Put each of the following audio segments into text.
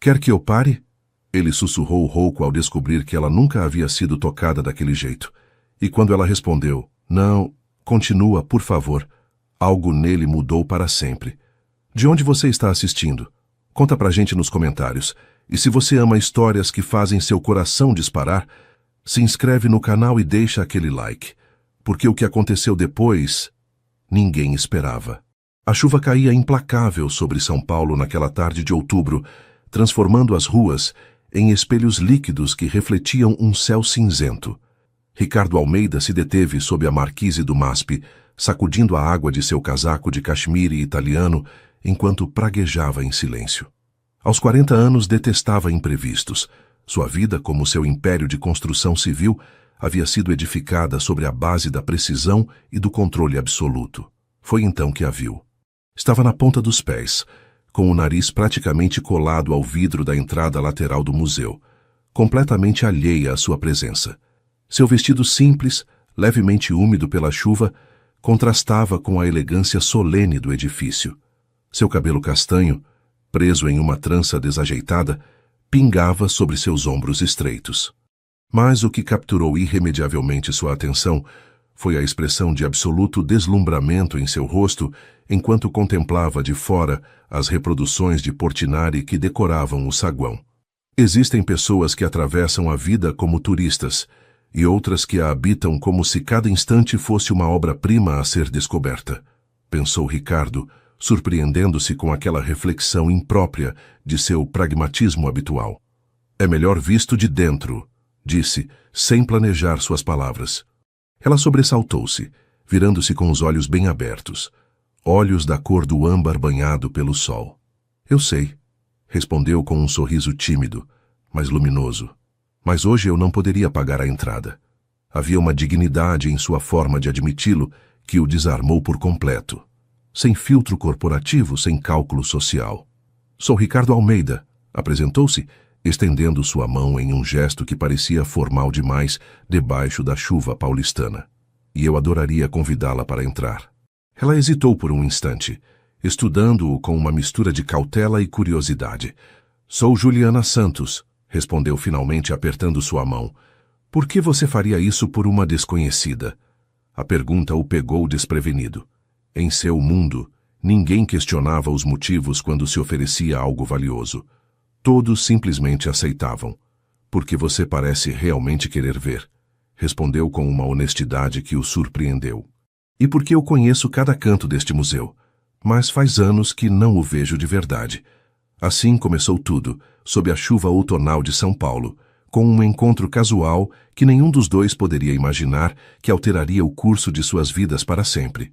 Quer que eu pare? Ele sussurrou rouco ao descobrir que ela nunca havia sido tocada daquele jeito. E quando ela respondeu, não, continua, por favor, algo nele mudou para sempre. De onde você está assistindo? Conta pra gente nos comentários. E se você ama histórias que fazem seu coração disparar, se inscreve no canal e deixa aquele like. Porque o que aconteceu depois, ninguém esperava. A chuva caía implacável sobre São Paulo naquela tarde de outubro, transformando as ruas em espelhos líquidos que refletiam um céu cinzento. Ricardo Almeida se deteve sob a marquise do MASP, sacudindo a água de seu casaco de cachemire italiano, enquanto praguejava em silêncio. Aos 40 anos detestava imprevistos. Sua vida, como seu império de construção civil, havia sido edificada sobre a base da precisão e do controle absoluto. Foi então que a viu. Estava na ponta dos pés, com o nariz praticamente colado ao vidro da entrada lateral do museu, completamente alheia à sua presença. Seu vestido simples, levemente úmido pela chuva, contrastava com a elegância solene do edifício. Seu cabelo castanho, preso em uma trança desajeitada, pingava sobre seus ombros estreitos. Mas o que capturou irremediavelmente sua atenção foi a expressão de absoluto deslumbramento em seu rosto enquanto contemplava de fora as reproduções de Portinari que decoravam o saguão. Existem pessoas que atravessam a vida como turistas e outras que a habitam como se cada instante fosse uma obra-prima a ser descoberta, pensou Ricardo, surpreendendo-se com aquela reflexão imprópria de seu pragmatismo habitual. É melhor visto de dentro, disse, sem planejar suas palavras. Ela sobressaltou-se, virando-se com os olhos bem abertos, olhos da cor do âmbar banhado pelo sol. Eu sei, respondeu com um sorriso tímido, mas luminoso. Mas hoje eu não poderia pagar a entrada. Havia uma dignidade em sua forma de admiti-lo que o desarmou por completo. Sem filtro corporativo, sem cálculo social. Sou Ricardo Almeida, apresentou-se, estendendo sua mão em um gesto que parecia formal demais debaixo da chuva paulistana. E eu adoraria convidá-la para entrar. Ela hesitou por um instante, estudando-o com uma mistura de cautela e curiosidade. Sou Juliana Santos, respondeu finalmente apertando sua mão. Por que você faria isso por uma desconhecida? A pergunta o pegou desprevenido. Em seu mundo, ninguém questionava os motivos quando se oferecia algo valioso. Todos simplesmente aceitavam. Porque você parece realmente querer ver, respondeu com uma honestidade que o surpreendeu. E porque eu conheço cada canto deste museu, mas faz anos que não o vejo de verdade. Assim começou tudo, sob a chuva outonal de São Paulo, com um encontro casual que nenhum dos dois poderia imaginar que alteraria o curso de suas vidas para sempre.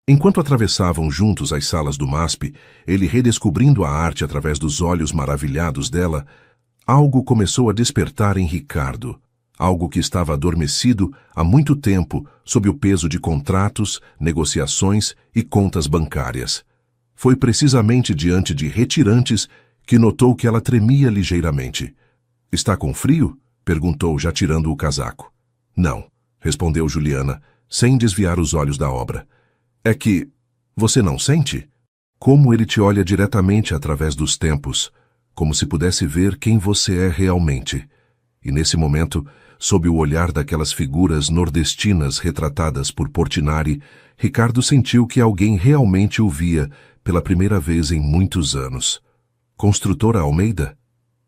Enquanto atravessavam juntos as salas do MASP, ele redescobrindo a arte através dos olhos maravilhados dela, algo começou a despertar em Ricardo, algo que estava adormecido há muito tempo sob o peso de contratos, negociações e contas bancárias. Foi precisamente diante de retirantes que notou que ela tremia ligeiramente. — Está com frio? Perguntou, já tirando o casaco. — Não, respondeu Juliana, sem desviar os olhos da obra. É que você não sente? Como ele te olha diretamente através dos tempos, como se pudesse ver quem você é realmente. E nesse momento, sob o olhar daquelas figuras nordestinas retratadas por Portinari, Ricardo sentiu que alguém realmente o via pela primeira vez em muitos anos. Construtora Almeida?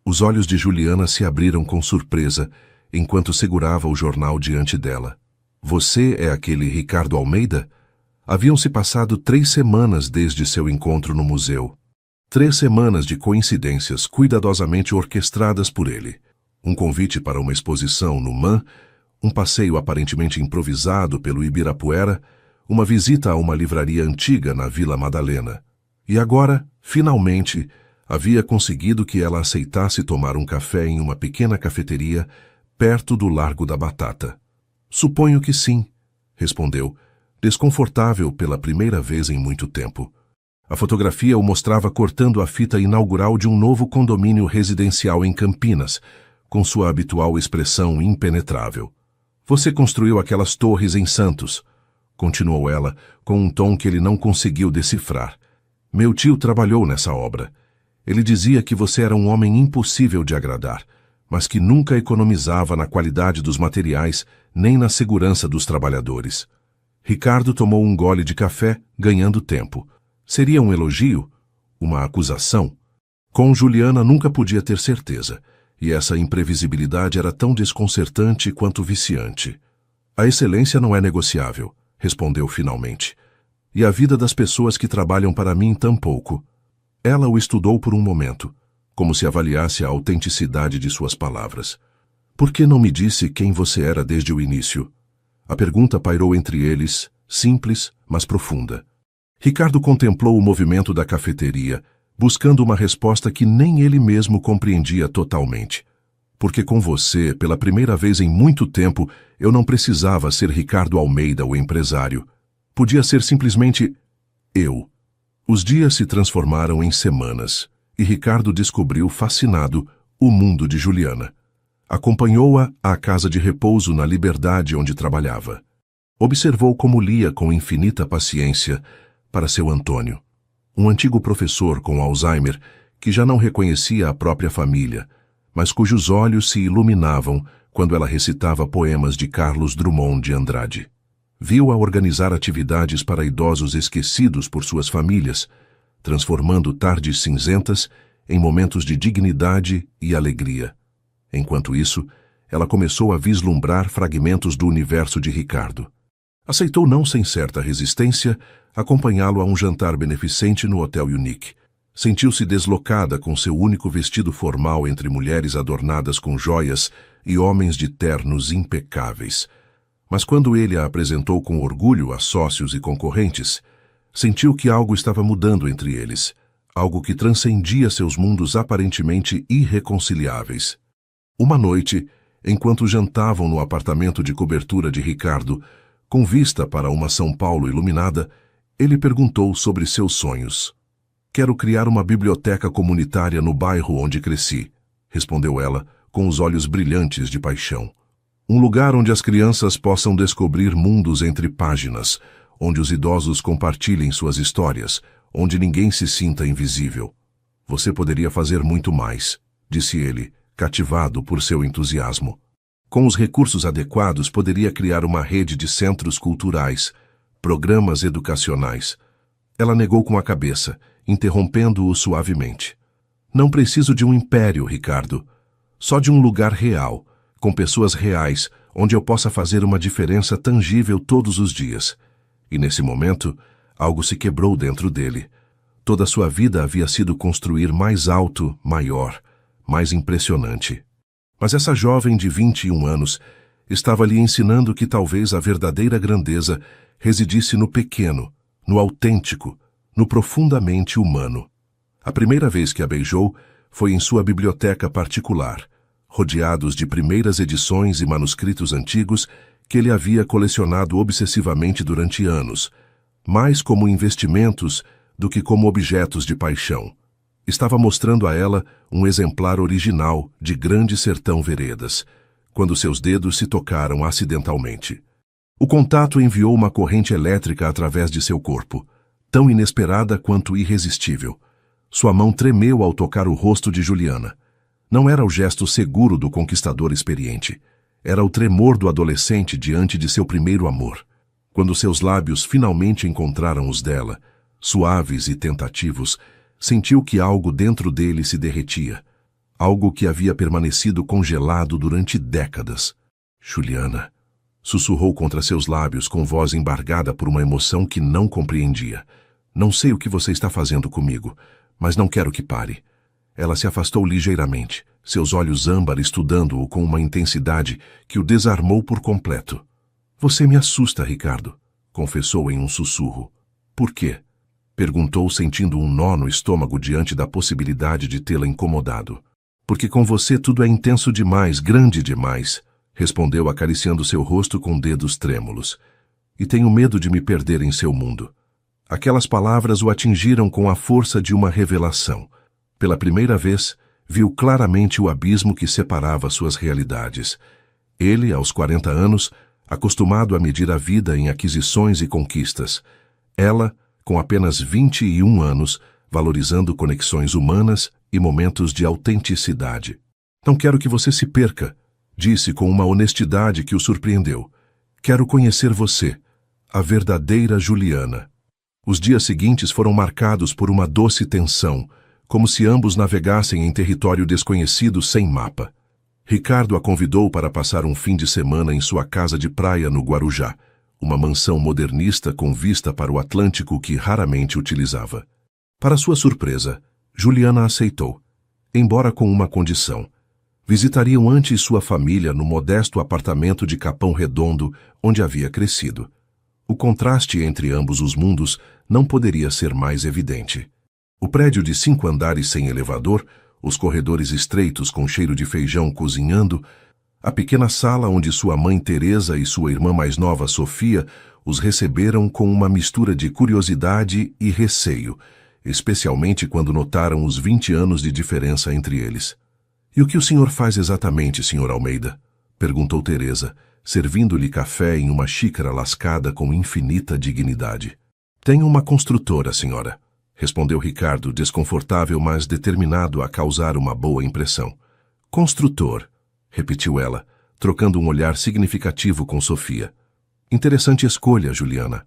Os olhos de Juliana se abriram com surpresa, enquanto segurava o jornal diante dela. Você é aquele Ricardo Almeida? Haviam-se passado 3 semanas desde seu encontro no museu. 3 semanas de coincidências cuidadosamente orquestradas por ele. Um convite para uma exposição no MAN, um passeio aparentemente improvisado pelo Ibirapuera, uma visita a uma livraria antiga na Vila Madalena. E agora, finalmente, havia conseguido que ela aceitasse tomar um café em uma pequena cafeteria perto do Largo da Batata. Suponho que sim, respondeu, desconfortável pela primeira vez em muito tempo. A fotografia o mostrava cortando a fita inaugural de um novo condomínio residencial em Campinas, com sua habitual expressão impenetrável. Você construiu aquelas torres em Santos, continuou ela, com um tom que ele não conseguiu decifrar. Meu tio trabalhou nessa obra. Ele dizia que você era um homem impossível de agradar, mas que nunca economizava na qualidade dos materiais nem na segurança dos trabalhadores. Ricardo tomou um gole de café, ganhando tempo. Seria um elogio? Uma acusação? Com Juliana nunca podia ter certeza, e essa imprevisibilidade era tão desconcertante quanto viciante. A excelência não é negociável, respondeu finalmente. E a vida das pessoas que trabalham para mim tampouco. Ela o estudou por um momento, como se avaliasse a autenticidade de suas palavras. Por que não me disse quem você era desde o início? A pergunta pairou entre eles, simples, mas profunda. Ricardo contemplou o movimento da cafeteria, buscando uma resposta que nem ele mesmo compreendia totalmente. Porque com você, pela primeira vez em muito tempo, eu não precisava ser Ricardo Almeida, o empresário. Podia ser simplesmente eu. Os dias se transformaram em semanas, e Ricardo descobriu, fascinado, o mundo de Juliana. Acompanhou-a à casa de repouso na Liberdade onde trabalhava. Observou como lia com infinita paciência para seu Antônio, um antigo professor com Alzheimer que já não reconhecia a própria família, mas cujos olhos se iluminavam quando ela recitava poemas de Carlos Drummond de Andrade. Viu-a organizar atividades para idosos esquecidos por suas famílias, transformando tardes cinzentas em momentos de dignidade e alegria. Enquanto isso, ela começou a vislumbrar fragmentos do universo de Ricardo. Aceitou não sem certa resistência acompanhá-lo a um jantar beneficente no Hotel Unique. Sentiu-se deslocada com seu único vestido formal entre mulheres adornadas com joias e homens de ternos impecáveis. Mas quando ele a apresentou com orgulho a sócios e concorrentes, sentiu que algo estava mudando entre eles, algo que transcendia seus mundos aparentemente irreconciliáveis. Uma noite, enquanto jantavam no apartamento de cobertura de Ricardo, com vista para uma São Paulo iluminada, ele perguntou sobre seus sonhos. Quero criar uma biblioteca comunitária no bairro onde cresci, respondeu ela, com os olhos brilhantes de paixão. Um lugar onde as crianças possam descobrir mundos entre páginas, onde os idosos compartilhem suas histórias, onde ninguém se sinta invisível. Você poderia fazer muito mais, disse ele, cativado por seu entusiasmo. Com os recursos adequados, poderia criar uma rede de centros culturais, programas educacionais. Ela negou com a cabeça, interrompendo-o suavemente. Não preciso de um império, Ricardo. Só de um lugar real, com pessoas reais, onde eu possa fazer uma diferença tangível todos os dias. E nesse momento, algo se quebrou dentro dele. Toda sua vida havia sido construir mais alto, maior, mais impressionante. Mas essa jovem de 21 anos estava lhe ensinando que talvez a verdadeira grandeza residisse no pequeno, no autêntico, no profundamente humano. A primeira vez que a beijou foi em sua biblioteca particular, rodeados de primeiras edições e manuscritos antigos que ele havia colecionado obsessivamente durante anos, mais como investimentos do que como objetos de paixão. Estava mostrando a ela um exemplar original de Grande Sertão Veredas, quando seus dedos se tocaram acidentalmente. O contato enviou uma corrente elétrica através de seu corpo, tão inesperada quanto irresistível. Sua mão tremeu ao tocar o rosto de Juliana. Não era o gesto seguro do conquistador experiente. Era o tremor do adolescente diante de seu primeiro amor. Quando seus lábios finalmente encontraram os dela, suaves e tentativos, sentiu que algo dentro dele se derretia. Algo que havia permanecido congelado durante décadas. Juliana, sussurrou contra seus lábios com voz embargada por uma emoção que não compreendia. Não sei o que você está fazendo comigo, mas não quero que pare. Ela se afastou ligeiramente, seus olhos âmbar estudando-o com uma intensidade que o desarmou por completo. Você me assusta, Ricardo, confessou em um sussurro. Por quê? Perguntou, sentindo um nó no estômago diante da possibilidade de tê-la incomodado. Porque com você tudo é intenso demais, grande demais, respondeu acariciando seu rosto com dedos trêmulos. E tenho medo de me perder em seu mundo. Aquelas palavras o atingiram com a força de uma revelação. Pela primeira vez, viu claramente o abismo que separava suas realidades. Ele, aos 40 anos, acostumado a medir a vida em aquisições e conquistas. Ela, com apenas 21 anos, valorizando conexões humanas e momentos de autenticidade. Não quero que você se perca, disse com uma honestidade que o surpreendeu. Quero conhecer você, a verdadeira Juliana. Os dias seguintes foram marcados por uma doce tensão, como se ambos navegassem em território desconhecido sem mapa. Ricardo a convidou para passar um fim de semana em sua casa de praia no Guarujá, uma mansão modernista com vista para o Atlântico que raramente utilizava. Para sua surpresa, Juliana aceitou, embora com uma condição. Visitariam antes sua família no modesto apartamento de Capão Redondo, onde havia crescido. O contraste entre ambos os mundos não poderia ser mais evidente. O prédio de 5 andares sem elevador, os corredores estreitos com cheiro de feijão cozinhando, a pequena sala onde sua mãe Teresa e sua irmã mais nova Sofia os receberam com uma mistura de curiosidade e receio, especialmente quando notaram os 20 anos de diferença entre eles. "E o que o senhor faz exatamente, Sr. Almeida?" perguntou Teresa, servindo-lhe café em uma xícara lascada com infinita dignidade. "Tenho uma construtora, senhora", respondeu Ricardo, desconfortável, mas determinado a causar uma boa impressão. "Construtor", repetiu ela, trocando um olhar significativo com Sofia. "Interessante escolha, Juliana."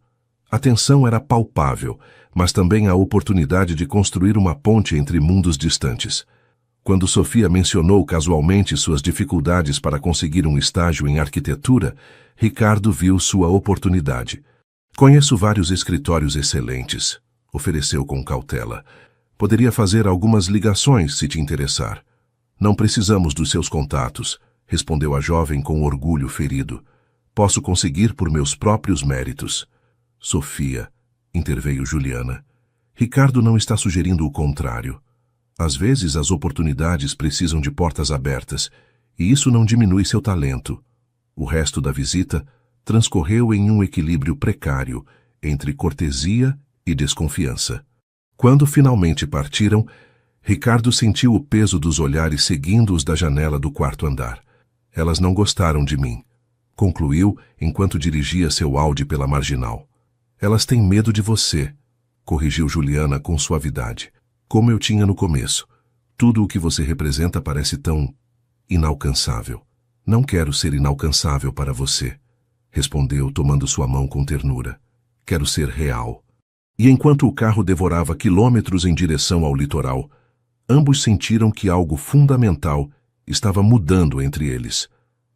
A tensão era palpável, mas também a oportunidade de construir uma ponte entre mundos distantes. Quando Sofia mencionou casualmente suas dificuldades para conseguir um estágio em arquitetura, Ricardo viu sua oportunidade. "Conheço vários escritórios excelentes", ofereceu com cautela. "Poderia fazer algumas ligações se te interessar." "Não precisamos dos seus contatos", respondeu a jovem com orgulho ferido. "Posso conseguir por meus próprios méritos." "Sofia", interveio Juliana. "Ricardo não está sugerindo o contrário. Às vezes as oportunidades precisam de portas abertas, e isso não diminui seu talento." O resto da visita transcorreu em um equilíbrio precário entre cortesia e desconfiança. Quando finalmente partiram, Ricardo sentiu o peso dos olhares seguindo-os da janela do 4º andar. "Elas não gostaram de mim", concluiu enquanto dirigia seu Audi pela marginal. "Elas têm medo de você", corrigiu Juliana com suavidade. "Como eu tinha no começo. Tudo o que você representa parece tão inalcançável." "Não quero ser inalcançável para você", respondeu, tomando sua mão com ternura. "Quero ser real." E enquanto o carro devorava quilômetros em direção ao litoral, ambos sentiram que algo fundamental estava mudando entre eles.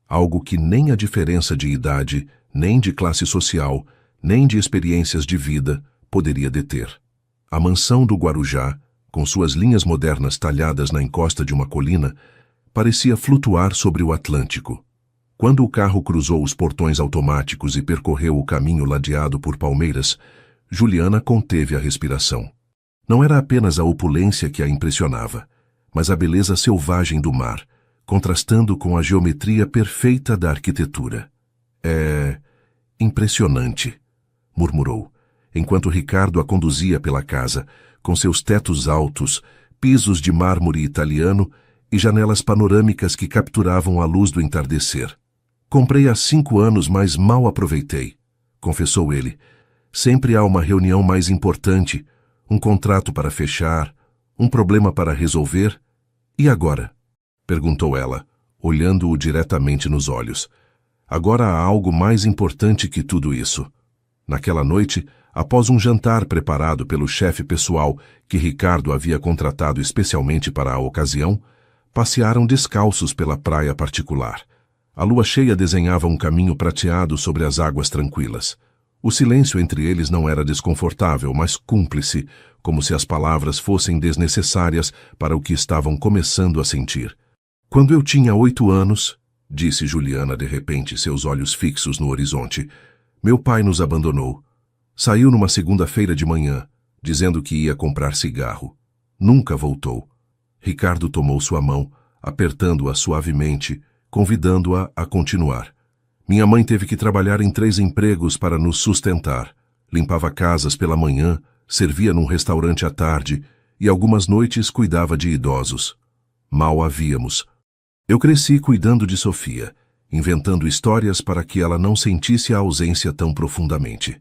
Algo que nem a diferença de idade, nem de classe social, nem de experiências de vida poderia deter. A mansão do Guarujá, com suas linhas modernas talhadas na encosta de uma colina, parecia flutuar sobre o Atlântico. Quando o carro cruzou os portões automáticos e percorreu o caminho ladeado por palmeiras, Juliana conteve a respiração. Não era apenas a opulência que a impressionava, mas a beleza selvagem do mar, contrastando com a geometria perfeita da arquitetura. "É impressionante", murmurou, enquanto Ricardo a conduzia pela casa, com seus tetos altos, pisos de mármore italiano e janelas panorâmicas que capturavam a luz do entardecer. "Comprei há 5 anos, mas mal aproveitei", confessou ele. "Sempre há uma reunião mais importante, um contrato para fechar, um problema para resolver. E agora?" perguntou ela, olhando-o diretamente nos olhos. "Agora há algo mais importante que tudo isso." Naquela noite, após um jantar preparado pelo chefe pessoal que Ricardo havia contratado especialmente para a ocasião, passearam descalços pela praia particular. A lua cheia desenhava um caminho prateado sobre as águas tranquilas. O silêncio entre eles não era desconfortável, mas cúmplice, como se as palavras fossem desnecessárias para o que estavam começando a sentir. "Quando eu tinha 8 anos", disse Juliana de repente, seus olhos fixos no horizonte, "meu pai nos abandonou. Saiu numa segunda-feira de manhã, dizendo que ia comprar cigarro. Nunca voltou." Ricardo tomou sua mão, apertando-a suavemente, convidando-a a continuar. "Minha mãe teve que trabalhar em 3 empregos para nos sustentar. Limpava casas pela manhã, servia num restaurante à tarde e algumas noites cuidava de idosos. Mal a víamos. Eu cresci cuidando de Sofia, inventando histórias para que ela não sentisse a ausência tão profundamente.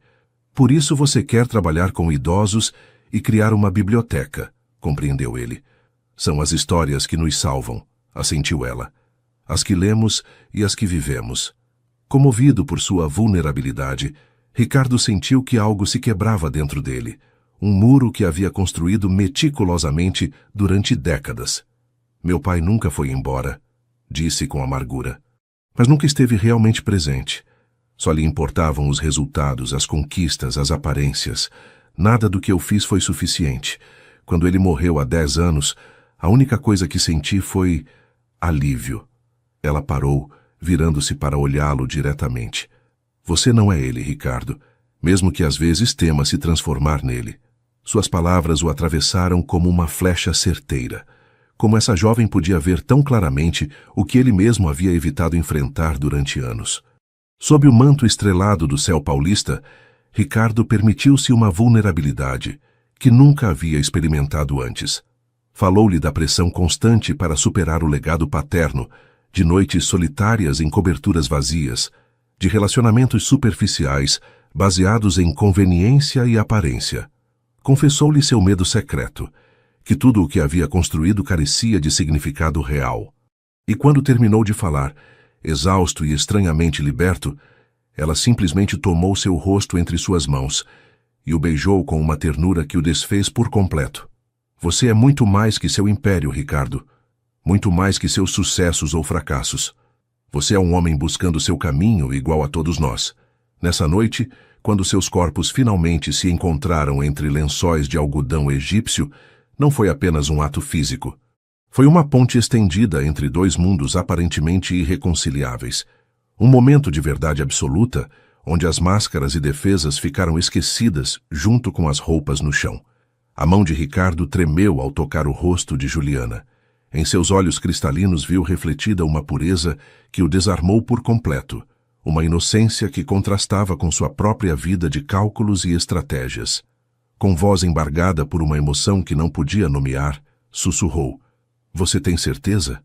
Por isso você quer trabalhar com idosos e criar uma biblioteca", compreendeu ele. São as histórias que nos salvam, assentiu ela. As que lemos e as que vivemos. Comovido por sua vulnerabilidade, Ricardo sentiu que algo se quebrava dentro dele, um muro que havia construído meticulosamente durante décadas. Meu pai nunca foi embora, disse com amargura, mas nunca esteve realmente presente. Só lhe importavam os resultados, as conquistas, as aparências. Nada do que eu fiz foi suficiente. Quando ele morreu há 10 anos, a única coisa que senti foi alívio. Ela parou, virando-se para olhá-lo diretamente. Você não é ele, Ricardo, mesmo que às vezes tema se transformar nele. Suas palavras o atravessaram como uma flecha certeira. Como essa jovem podia ver tão claramente o que ele mesmo havia evitado enfrentar durante anos. Sob o manto estrelado do céu paulista, Ricardo permitiu-se uma vulnerabilidade que nunca havia experimentado antes. Falou-lhe da pressão constante para superar o legado paterno, de noites solitárias em coberturas vazias, de relacionamentos superficiais baseados em conveniência e aparência. Confessou-lhe seu medo secreto, que tudo o que havia construído carecia de significado real. E quando terminou de falar, exausto e estranhamente liberto, ela simplesmente tomou seu rosto entre suas mãos e o beijou com uma ternura que o desfez por completo. Você é muito mais que seu império, Ricardo. Muito mais que seus sucessos ou fracassos. Você é um homem buscando seu caminho igual a todos nós. Nessa noite, quando seus corpos finalmente se encontraram entre lençóis de algodão egípcio, não foi apenas um ato físico. Foi uma ponte estendida entre dois mundos aparentemente irreconciliáveis. Um momento de verdade absoluta, onde as máscaras e defesas ficaram esquecidas junto com as roupas no chão. A mão de Ricardo tremeu ao tocar o rosto de Juliana. Em seus olhos cristalinos viu refletida uma pureza que o desarmou por completo, uma inocência que contrastava com sua própria vida de cálculos e estratégias. Com voz embargada por uma emoção que não podia nomear, sussurrou: Você tem certeza?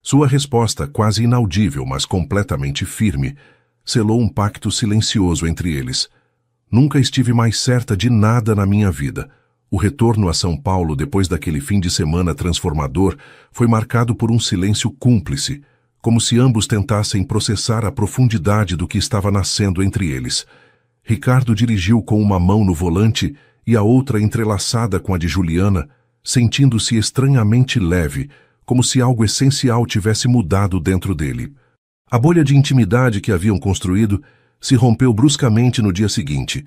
Sua resposta, quase inaudível, mas completamente firme, selou um pacto silencioso entre eles. Nunca estive mais certa de nada na minha vida. O retorno a São Paulo depois daquele fim de semana transformador foi marcado por um silêncio cúmplice, como se ambos tentassem processar a profundidade do que estava nascendo entre eles. Ricardo dirigiu com uma mão no volante e a outra entrelaçada com a de Juliana, sentindo-se estranhamente leve, como se algo essencial tivesse mudado dentro dele. A bolha de intimidade que haviam construído se rompeu bruscamente no dia seguinte,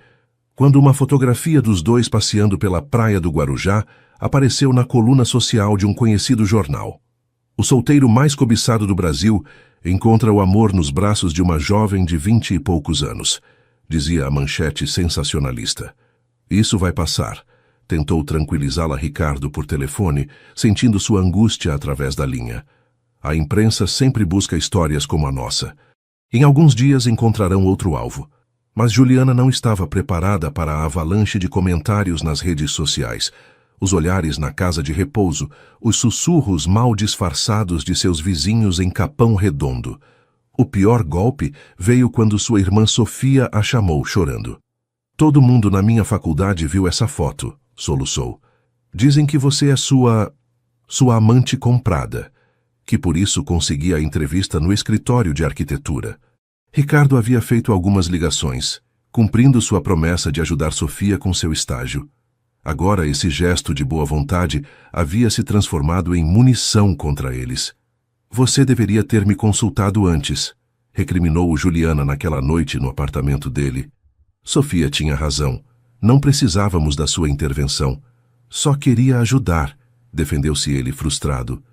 quando uma fotografia dos dois passeando pela praia do Guarujá apareceu na coluna social de um conhecido jornal. O solteiro mais cobiçado do Brasil encontra o amor nos braços de uma jovem de 20 e poucos anos, dizia a manchete sensacionalista. Isso vai passar, tentou tranquilizá-la Ricardo por telefone, sentindo sua angústia através da linha. A imprensa sempre busca histórias como a nossa. Em alguns dias encontrarão outro alvo. Mas Juliana não estava preparada para a avalanche de comentários nas redes sociais, os olhares na casa de repouso, os sussurros mal disfarçados de seus vizinhos em Capão Redondo. O pior golpe veio quando sua irmã Sofia a chamou chorando. Todo mundo na minha faculdade viu essa foto, soluçou. Dizem que você é sua amante comprada, que por isso conseguia a entrevista no escritório de arquitetura. Ricardo havia feito algumas ligações, cumprindo sua promessa de ajudar Sofia com seu estágio. Agora esse gesto de boa vontade havia se transformado em munição contra eles. Você deveria ter me consultado antes, recriminou Juliana naquela noite no apartamento dele. Sofia tinha razão. Não precisávamos da sua intervenção. Só queria ajudar, defendeu-se ele frustrado.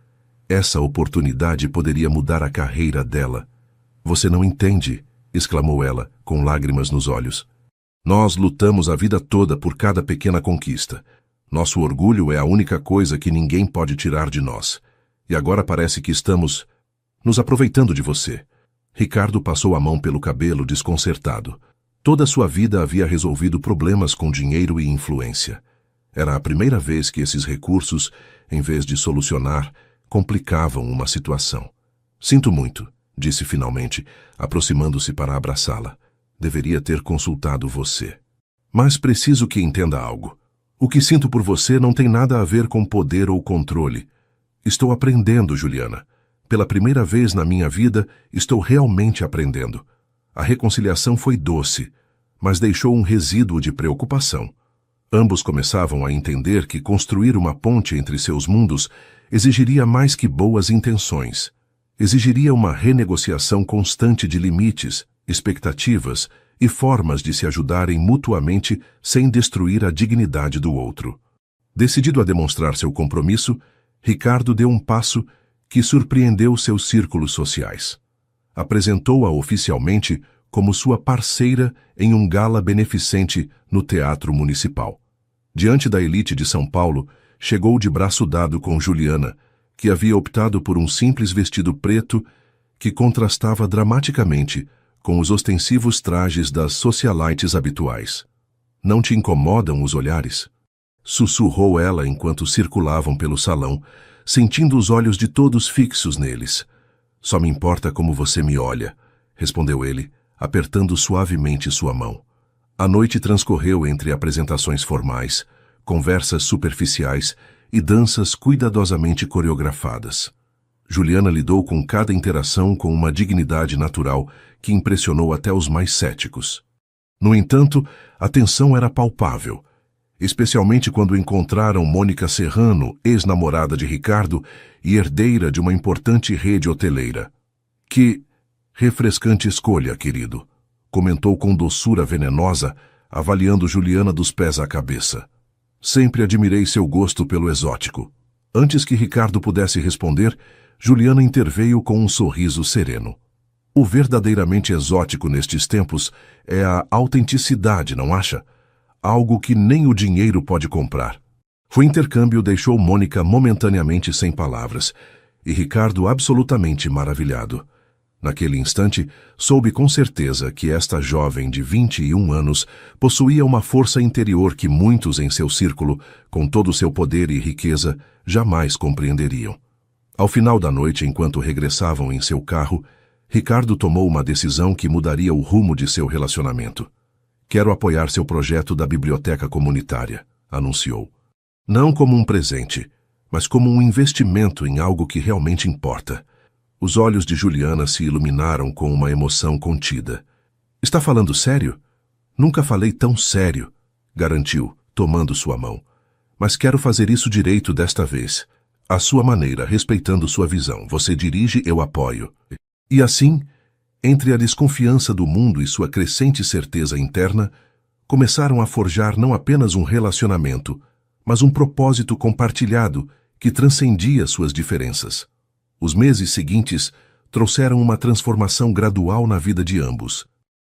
Essa oportunidade poderia mudar a carreira dela. Você não entende, exclamou ela, com lágrimas nos olhos. Nós lutamos a vida toda por cada pequena conquista. Nosso orgulho é a única coisa que ninguém pode tirar de nós. E agora parece que estamos nos aproveitando de você. Ricardo passou a mão pelo cabelo desconcertado. Toda sua vida havia resolvido problemas com dinheiro e influência. Era a primeira vez que esses recursos, em vez de solucionar, complicavam uma situação. Sinto muito, disse finalmente, aproximando-se para abraçá-la. Deveria ter consultado você. Mas preciso que entenda algo. O que sinto por você não tem nada a ver com poder ou controle. Estou aprendendo, Juliana. Pela primeira vez na minha vida, estou realmente aprendendo. A reconciliação foi doce, mas deixou um resíduo de preocupação. Ambos começavam a entender que construir uma ponte entre seus mundos exigiria mais que boas intenções. Exigiria uma renegociação constante de limites, expectativas e formas de se ajudarem mutuamente sem destruir a dignidade do outro. Decidido a demonstrar seu compromisso, Ricardo deu um passo que surpreendeu seus círculos sociais. Apresentou-a oficialmente como sua parceira em um gala beneficente no Teatro Municipal. Diante da elite de São Paulo, chegou de braço dado com Juliana, que havia optado por um simples vestido preto que contrastava dramaticamente com os ostensivos trajes das socialites habituais. Não te incomodam os olhares? Sussurrou ela enquanto circulavam pelo salão, sentindo os olhos de todos fixos neles. Só me importa como você me olha, respondeu ele, apertando suavemente sua mão. A noite transcorreu entre apresentações formais, conversas superficiais e danças cuidadosamente coreografadas. Juliana lidou com cada interação com uma dignidade natural que impressionou até os mais céticos. No entanto, a tensão era palpável, especialmente quando encontraram Mônica Serrano, ex-namorada de Ricardo e herdeira de uma importante rede hoteleira. Que refrescante escolha, querido, comentou com doçura venenosa, avaliando Juliana dos pés à cabeça. Sempre admirei seu gosto pelo exótico. Antes que Ricardo pudesse responder, Juliana interveio com um sorriso sereno. O verdadeiramente exótico nestes tempos é a autenticidade, não acha? Algo que nem o dinheiro pode comprar. O intercâmbio deixou Mônica momentaneamente sem palavras, e Ricardo absolutamente maravilhado. Naquele instante, soube com certeza que esta jovem de 21 anos possuía uma força interior que muitos em seu círculo, com todo o seu poder e riqueza, jamais compreenderiam. Ao final da noite, enquanto regressavam em seu carro, Ricardo tomou uma decisão que mudaria o rumo de seu relacionamento. Quero apoiar seu projeto da biblioteca comunitária, anunciou. Não como um presente, mas como um investimento em algo que realmente importa. Os olhos de Juliana se iluminaram com uma emoção contida. Está falando sério? Nunca falei tão sério, garantiu, tomando sua mão. Mas quero fazer isso direito desta vez. À sua maneira, respeitando sua visão. Você dirige, eu apoio. E assim, entre a desconfiança do mundo e sua crescente certeza interna, começaram a forjar não apenas um relacionamento, mas um propósito compartilhado que transcendia suas diferenças. Os meses seguintes trouxeram uma transformação gradual na vida de ambos.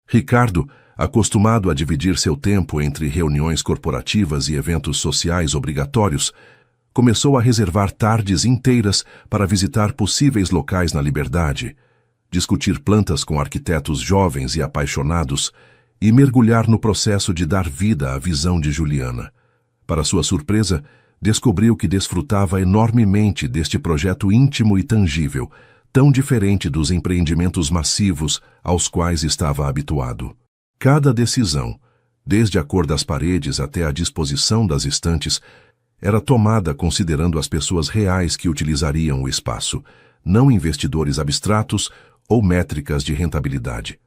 Ricardo, acostumado a dividir seu tempo entre reuniões corporativas e eventos sociais obrigatórios, começou a reservar tardes inteiras para visitar possíveis locais na Liberdade, discutir plantas com arquitetos jovens e apaixonados e mergulhar no processo de dar vida à visão de Juliana. Para sua surpresa, descobriu que desfrutava enormemente deste projeto íntimo e tangível, tão diferente dos empreendimentos massivos aos quais estava habituado. Cada decisão, desde a cor das paredes até a disposição das estantes, era tomada considerando as pessoas reais que utilizariam o espaço, não investidores abstratos ou métricas de rentabilidade.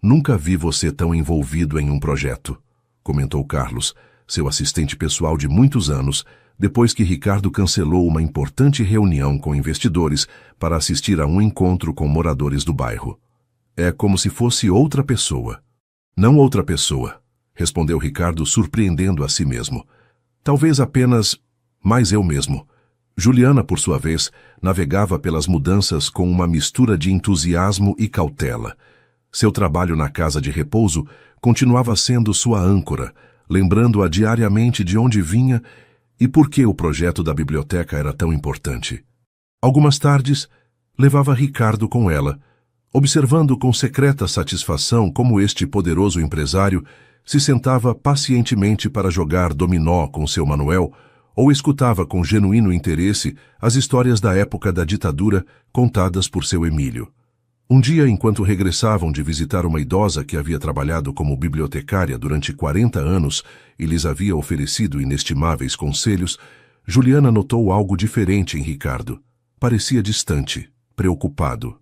Nunca vi você tão envolvido em um projeto, comentou Carlos, seu assistente pessoal de muitos anos, depois que Ricardo cancelou uma importante reunião com investidores para assistir a um encontro com moradores do bairro. É como se fosse outra pessoa. Não outra pessoa, respondeu Ricardo, surpreendendo a si mesmo. Talvez apenas mais eu mesmo. Juliana, por sua vez, navegava pelas mudanças com uma mistura de entusiasmo e cautela. Seu trabalho na casa de repouso continuava sendo sua âncora, lembrando-a diariamente de onde vinha e por que o projeto da biblioteca era tão importante. Algumas tardes, levava Ricardo com ela, observando com secreta satisfação como este poderoso empresário se sentava pacientemente para jogar dominó com seu Manuel ou escutava com genuíno interesse as histórias da época da ditadura contadas por seu Emílio. Um dia, enquanto regressavam de visitar uma idosa que havia trabalhado como bibliotecária durante 40 anos e lhes havia oferecido inestimáveis conselhos, Juliana notou algo diferente em Ricardo. Parecia distante, preocupado.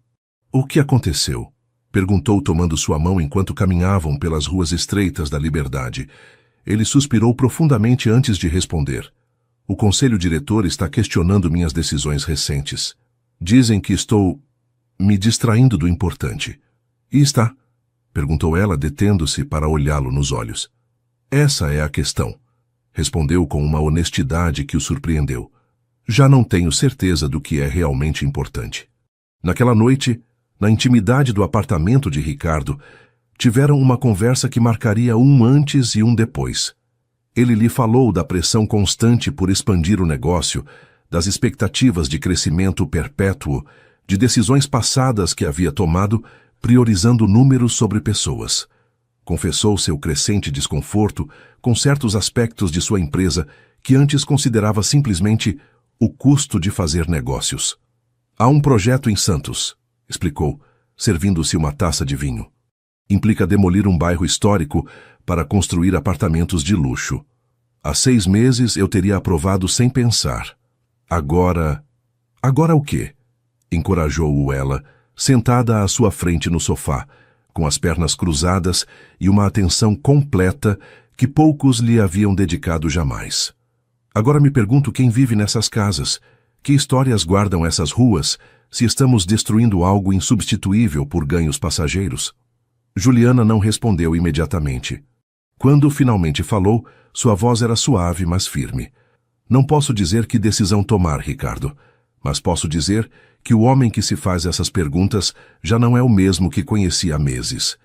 O que aconteceu? Perguntou tomando sua mão enquanto caminhavam pelas ruas estreitas da Liberdade. Ele suspirou profundamente antes de responder. O conselho diretor está questionando minhas decisões recentes. Dizem que estou me distraindo do importante. E está? Perguntou ela, detendo-se para olhá-lo nos olhos. Essa é a questão. Respondeu com uma honestidade que o surpreendeu. Já não tenho certeza do que é realmente importante. Naquela noite, na intimidade do apartamento de Ricardo, tiveram uma conversa que marcaria um antes e um depois. Ele lhe falou da pressão constante por expandir o negócio, das expectativas de crescimento perpétuo, de decisões passadas que havia tomado, priorizando números sobre pessoas. Confessou seu crescente desconforto com certos aspectos de sua empresa que antes considerava simplesmente o custo de fazer negócios. Há um projeto em Santos, explicou, servindo-se uma taça de vinho. Implica demolir um bairro histórico para construir apartamentos de luxo. Há 6 meses eu teria aprovado sem pensar. Agora o quê? Encorajou-o ela, sentada à sua frente no sofá, com as pernas cruzadas e uma atenção completa que poucos lhe haviam dedicado jamais. Agora me pergunto quem vive nessas casas, que histórias guardam essas ruas, se estamos destruindo algo insubstituível por ganhos passageiros. Juliana não respondeu imediatamente. Quando finalmente falou, sua voz era suave, mas firme. Não posso dizer que decisão tomar, Ricardo, mas posso dizer que o homem que se faz essas perguntas já não é o mesmo que conheci há meses.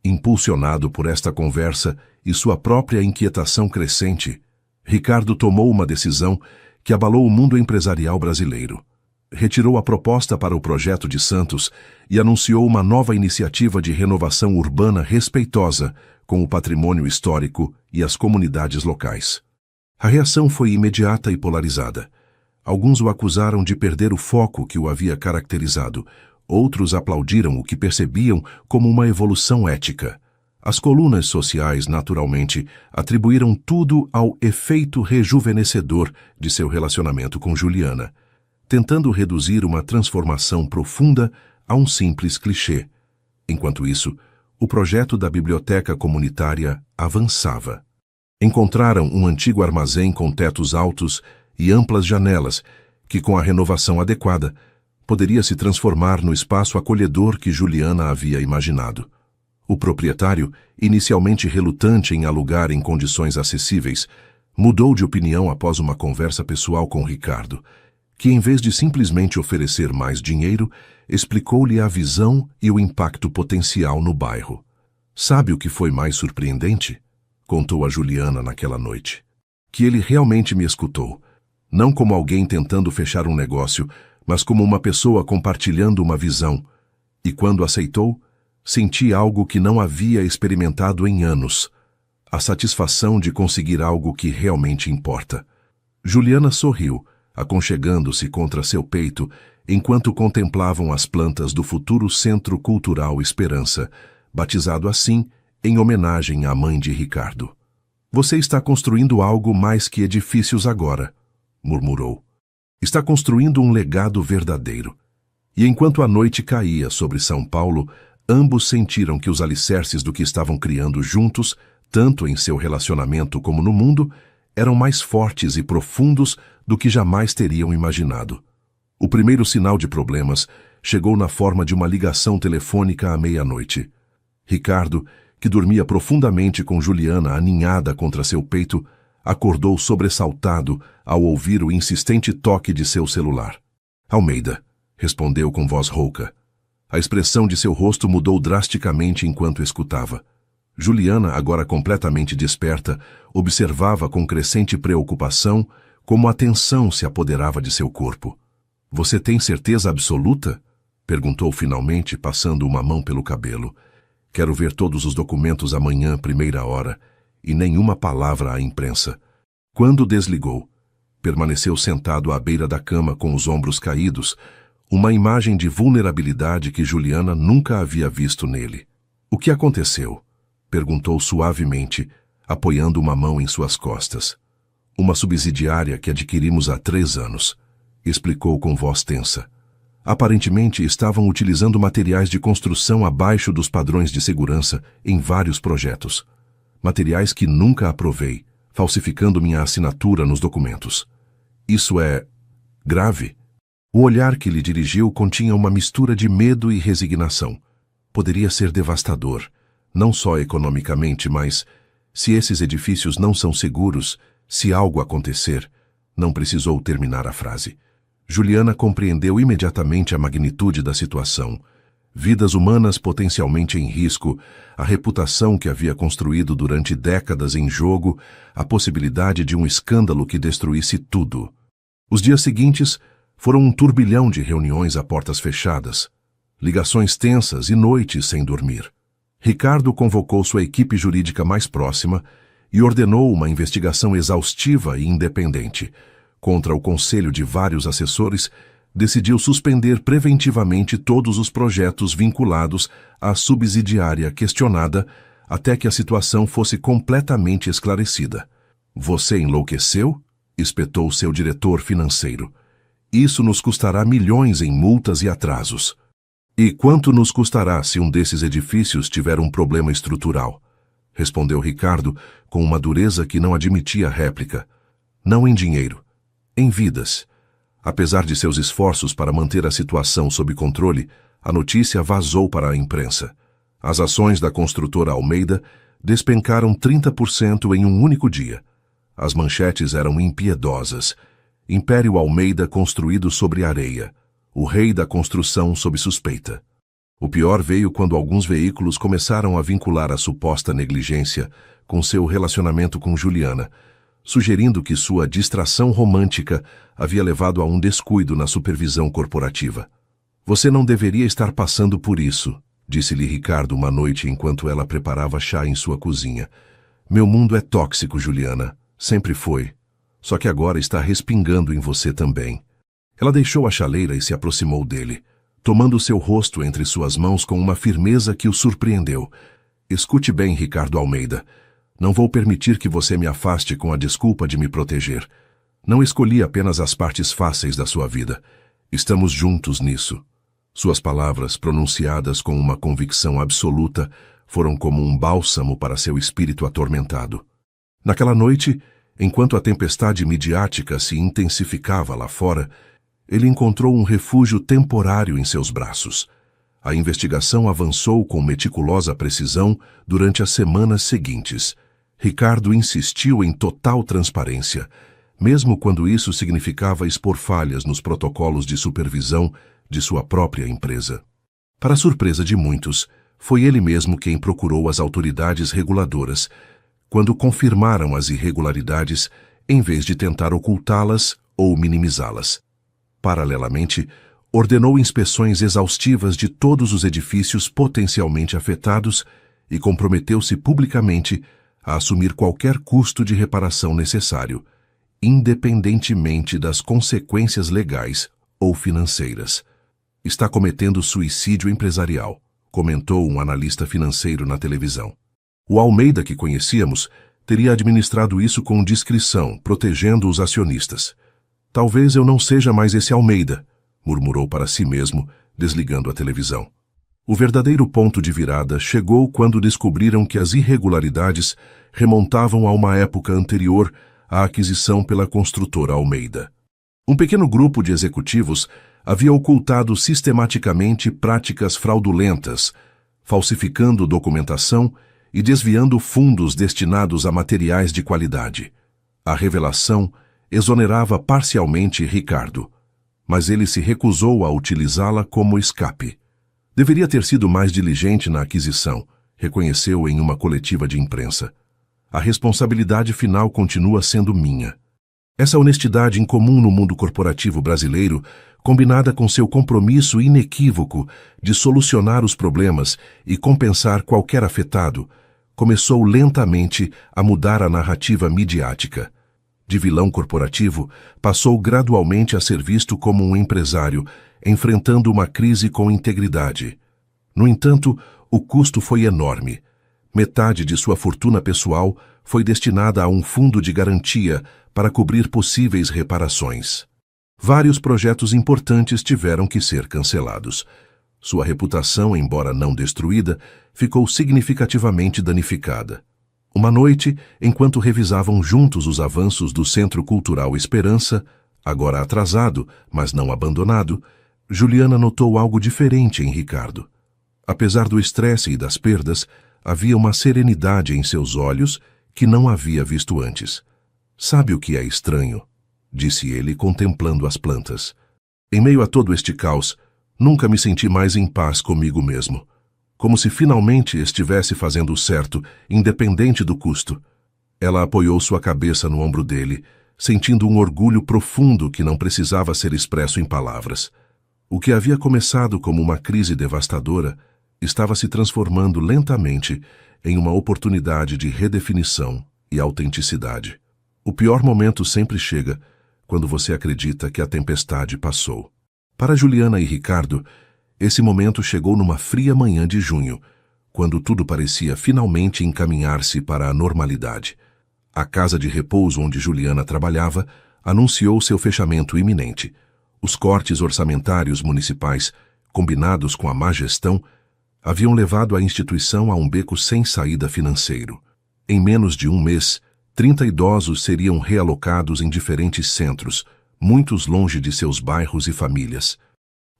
Impulsionado por esta conversa e sua própria inquietação crescente, Ricardo tomou uma decisão que abalou o mundo empresarial brasileiro. Retirou a proposta para o projeto de Santos e anunciou uma nova iniciativa de renovação urbana respeitosa com o patrimônio histórico e as comunidades locais. A reação foi imediata e polarizada. Alguns o acusaram de perder o foco que o havia caracterizado. Outros aplaudiram o que percebiam como uma evolução ética. As colunas sociais, naturalmente, atribuíram tudo ao efeito rejuvenescedor de seu relacionamento com Juliana, tentando reduzir uma transformação profunda a um simples clichê. Enquanto isso, o projeto da biblioteca comunitária avançava. Encontraram um antigo armazém com tetos altos e amplas janelas, que com a renovação adequada, poderia se transformar no espaço acolhedor que Juliana havia imaginado. O proprietário, inicialmente relutante em alugar em condições acessíveis, mudou de opinião após uma conversa pessoal com Ricardo, que em vez de simplesmente oferecer mais dinheiro, explicou-lhe a visão e o impacto potencial no bairro. Sabe o que foi mais surpreendente? Contou a Juliana naquela noite. Que ele realmente me escutou, não como alguém tentando fechar um negócio, mas como uma pessoa compartilhando uma visão. E quando aceitou, senti algo que não havia experimentado em anos. A satisfação de conseguir algo que realmente importa. Juliana sorriu, aconchegando-se contra seu peito, enquanto contemplavam as plantas do futuro Centro Cultural Esperança, batizado assim em homenagem à mãe de Ricardo. Você está construindo algo mais que edifícios agora, murmurou. Está construindo um legado verdadeiro. E enquanto a noite caía sobre São Paulo, ambos sentiram que os alicerces do que estavam criando juntos, tanto em seu relacionamento como no mundo, eram mais fortes e profundos do que jamais teriam imaginado. O primeiro sinal de problemas chegou na forma de uma ligação telefônica à meia-noite. Ricardo, que dormia profundamente com Juliana aninhada contra seu peito, acordou sobressaltado ao ouvir o insistente toque de seu celular. Almeida, respondeu com voz rouca. A expressão de seu rosto mudou drasticamente enquanto escutava. Juliana, agora completamente desperta, observava com crescente preocupação como a tensão se apoderava de seu corpo. Você tem certeza absoluta? Perguntou finalmente, passando uma mão pelo cabelo. Quero ver todos os documentos amanhã, primeira hora, e nenhuma palavra à imprensa. Quando desligou, permaneceu sentado à beira da cama com os ombros caídos, uma imagem de vulnerabilidade que Juliana nunca havia visto nele. O que aconteceu? Perguntou suavemente, apoiando uma mão em suas costas. Uma subsidiária que adquirimos há 3 anos, explicou com voz tensa. Aparentemente estavam utilizando materiais de construção abaixo dos padrões de segurança em vários projetos. Materiais que nunca aprovei, falsificando minha assinatura nos documentos. Isso é grave. O olhar que lhe dirigiu continha uma mistura de medo e resignação. Poderia ser devastador, não só economicamente, mas, se esses edifícios não são seguros, se algo acontecer, não precisou terminar a frase. Juliana compreendeu imediatamente a magnitude da situação. Vidas humanas potencialmente em risco, a reputação que havia construído durante décadas em jogo, a possibilidade de um escândalo que destruísse tudo. Os dias seguintes foram um turbilhão de reuniões a portas fechadas, ligações tensas e noites sem dormir. Ricardo convocou sua equipe jurídica mais próxima e ordenou uma investigação exaustiva e independente. Contra o conselho de vários assessores, decidiu suspender preventivamente todos os projetos vinculados à subsidiária questionada até que a situação fosse completamente esclarecida. Você enlouqueceu? Espetou seu diretor financeiro. Isso nos custará milhões em multas e atrasos. E quanto nos custará se um desses edifícios tiver um problema estrutural? Respondeu Ricardo com uma dureza que não admitia réplica. Não em dinheiro, em vidas. Apesar de seus esforços para manter a situação sob controle, a notícia vazou para a imprensa. As ações da construtora Almeida despencaram 30% em um único dia. As manchetes eram impiedosas. Império Almeida construído sobre areia. O rei da construção sob suspeita. O pior veio quando alguns veículos começaram a vincular a suposta negligência com seu relacionamento com Juliana, sugerindo que sua distração romântica havia levado a um descuido na supervisão corporativa. Você não deveria estar passando por isso, disse-lhe Ricardo uma noite enquanto ela preparava chá em sua cozinha. Meu mundo é tóxico, Juliana. Sempre foi. Só que agora está respingando em você também. Ela deixou a chaleira e se aproximou dele, tomando seu rosto entre suas mãos com uma firmeza que o surpreendeu. Escute bem, Ricardo Almeida. Não vou permitir que você me afaste com a desculpa de me proteger. Não escolhi apenas as partes fáceis da sua vida. Estamos juntos nisso. Suas palavras, pronunciadas com uma convicção absoluta, foram como um bálsamo para seu espírito atormentado. Naquela noite, enquanto a tempestade midiática se intensificava lá fora, ele encontrou um refúgio temporário em seus braços. A investigação avançou com meticulosa precisão durante as semanas seguintes. Ricardo insistiu em total transparência, mesmo quando isso significava expor falhas nos protocolos de supervisão de sua própria empresa. Para surpresa de muitos, foi ele mesmo quem procurou as autoridades reguladoras, quando confirmaram as irregularidades, em vez de tentar ocultá-las ou minimizá-las. Paralelamente, ordenou inspeções exaustivas de todos os edifícios potencialmente afetados e comprometeu-se publicamente a assumir qualquer custo de reparação necessário, independentemente das consequências legais ou financeiras. Está cometendo suicídio empresarial, comentou um analista financeiro na televisão. O Almeida que conhecíamos teria administrado isso com discrição, protegendo os acionistas. Talvez eu não seja mais esse Almeida, murmurou para si mesmo, desligando a televisão. O verdadeiro ponto de virada chegou quando descobriram que as irregularidades remontavam a uma época anterior à aquisição pela construtora Almeida. Um pequeno grupo de executivos havia ocultado sistematicamente práticas fraudulentas, falsificando documentação e desviando fundos destinados a materiais de qualidade. A revelação exonerava parcialmente Ricardo, mas ele se recusou a utilizá-la como escape. Deveria ter sido mais diligente na aquisição, reconheceu em uma coletiva de imprensa. A responsabilidade final continua sendo minha. Essa honestidade incomum no mundo corporativo brasileiro, combinada com seu compromisso inequívoco de solucionar os problemas e compensar qualquer afetado, começou lentamente a mudar a narrativa midiática. De vilão corporativo, passou gradualmente a ser visto como um empresário, enfrentando uma crise com integridade. No entanto, o custo foi enorme. Metade de sua fortuna pessoal foi destinada a um fundo de garantia para cobrir possíveis reparações. Vários projetos importantes tiveram que ser cancelados. Sua reputação, embora não destruída, ficou significativamente danificada. Uma noite, enquanto revisavam juntos os avanços do Centro Cultural Esperança, agora atrasado, mas não abandonado, Juliana notou algo diferente em Ricardo. Apesar do estresse e das perdas, havia uma serenidade em seus olhos que não havia visto antes. "Sabe o que é estranho?", disse ele, contemplando as plantas. "Em meio a todo este caos, nunca me senti mais em paz comigo mesmo. Como se finalmente estivesse fazendo o certo, independente do custo." Ela apoiou sua cabeça no ombro dele, sentindo um orgulho profundo que não precisava ser expresso em palavras. O que havia começado como uma crise devastadora estava se transformando lentamente em uma oportunidade de redefinição e autenticidade. O pior momento sempre chega quando você acredita que a tempestade passou. Para Juliana e Ricardo, esse momento chegou numa fria manhã de junho, quando tudo parecia finalmente encaminhar-se para a normalidade. A casa de repouso onde Juliana trabalhava anunciou seu fechamento iminente. Os cortes orçamentários municipais, combinados com a má gestão, haviam levado a instituição a um beco sem saída financeiro. Em menos de um mês, 30 idosos seriam realocados em diferentes centros, muitos longe de seus bairros e famílias.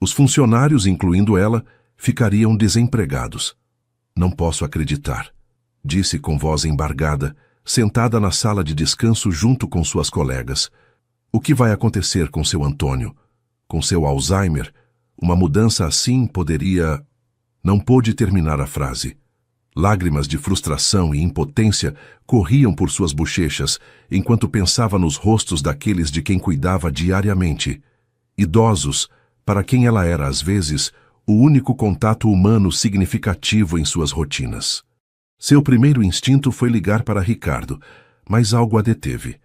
Os funcionários, incluindo ela, ficariam desempregados. "Não posso acreditar", disse com voz embargada, sentada na sala de descanso junto com suas colegas. "O que vai acontecer com seu Antônio? Com seu Alzheimer? Uma mudança assim poderia..." Não pôde terminar a frase. Lágrimas de frustração e impotência corriam por suas bochechas enquanto pensava nos rostos daqueles de quem cuidava diariamente. Idosos, para quem ela era, às vezes, o único contato humano significativo em suas rotinas. Seu primeiro instinto foi ligar para Ricardo, mas algo a deteve.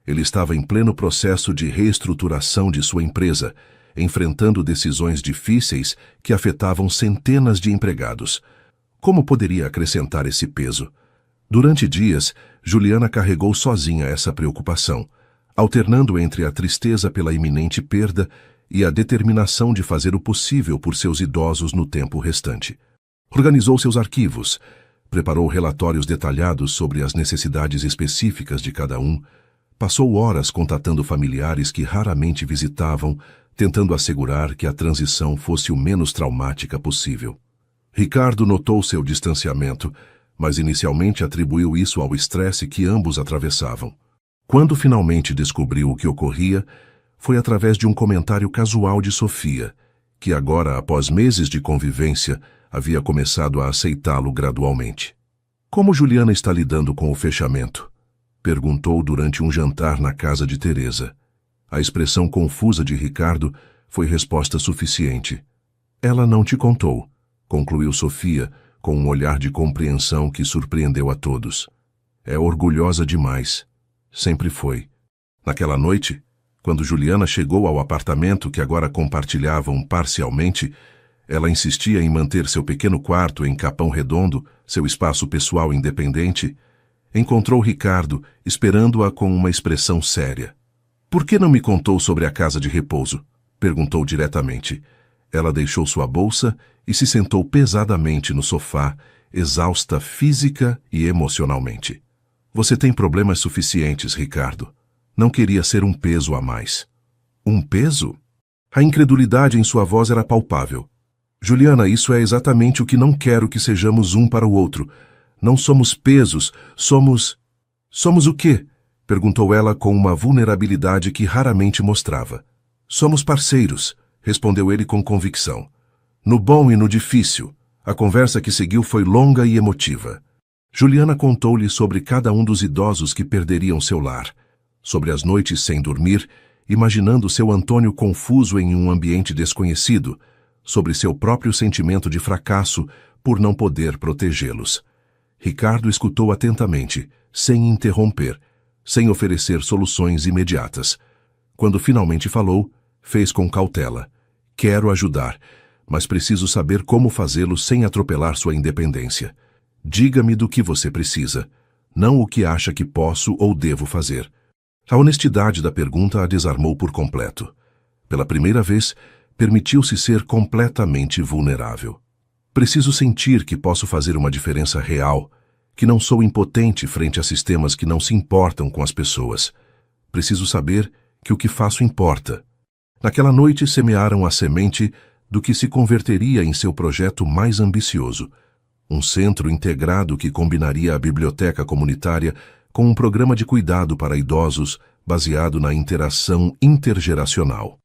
Ele estava em pleno processo de reestruturação de sua empresa, enfrentando decisões difíceis que afetavam centenas de empregados. Como poderia acrescentar esse peso? Durante dias, Juliana carregou sozinha essa preocupação, alternando entre a tristeza pela iminente perda e a determinação de fazer o possível por seus idosos no tempo restante. Organizou seus arquivos, preparou relatórios detalhados sobre as necessidades específicas de cada um, passou horas contatando familiares que raramente visitavam, tentando assegurar que a transição fosse o menos traumática possível. Ricardo notou seu distanciamento, mas inicialmente atribuiu isso ao estresse que ambos atravessavam. Quando finalmente descobriu o que ocorria, foi através de um comentário casual de Sofia, que agora, após meses de convivência, havia começado a aceitá-lo gradualmente. "Como Juliana está lidando com o fechamento?", perguntou durante um jantar na casa de Teresa. A expressão confusa de Ricardo foi resposta suficiente. "Ela não te contou", concluiu Sofia, com um olhar de compreensão que surpreendeu a todos. "É orgulhosa demais. Sempre foi." Naquela noite, quando Juliana chegou ao apartamento que agora compartilhavam parcialmente, ela insistia em manter seu pequeno quarto em Capão Redondo, seu espaço pessoal independente, encontrou Ricardo esperando-a com uma expressão séria. "Por que não me contou sobre a casa de repouso?", perguntou diretamente. Ela deixou sua bolsa e se sentou pesadamente no sofá, exausta física e emocionalmente. "Você tem problemas suficientes, Ricardo. Não queria ser um peso a mais." "Um peso?" A incredulidade em sua voz era palpável. "Juliana, isso é exatamente o que não quero que sejamos um para o outro. Não somos pesos, somos... Somos o quê?", perguntou ela com uma vulnerabilidade que raramente mostrava. "Somos parceiros", respondeu ele com convicção. No bom e no difícil, a conversa que seguiu foi longa e emotiva. Juliana contou-lhe sobre cada um dos idosos que perderiam seu lar, sobre as noites sem dormir, imaginando seu Antônio confuso em um ambiente desconhecido, sobre seu próprio sentimento de fracasso por não poder protegê-los. Ricardo escutou atentamente, sem interromper, sem oferecer soluções imediatas. Quando finalmente falou, fez com cautela. "Quero ajudar, mas preciso saber como fazê-lo sem atropelar sua independência. Diga-me do que você precisa, não o que acha que posso ou devo fazer. A honestidade da pergunta a desarmou por completo. Pela primeira vez, permitiu-se ser completamente vulnerável. Preciso sentir que posso fazer uma diferença real, que não sou impotente frente a sistemas que não se importam com as pessoas. Preciso saber que o que faço importa. Naquela noite semearam a semente do que se converteria em seu projeto mais ambicioso, um centro integrado que combinaria a biblioteca comunitária com um programa de cuidado para idosos baseado na interação intergeracional.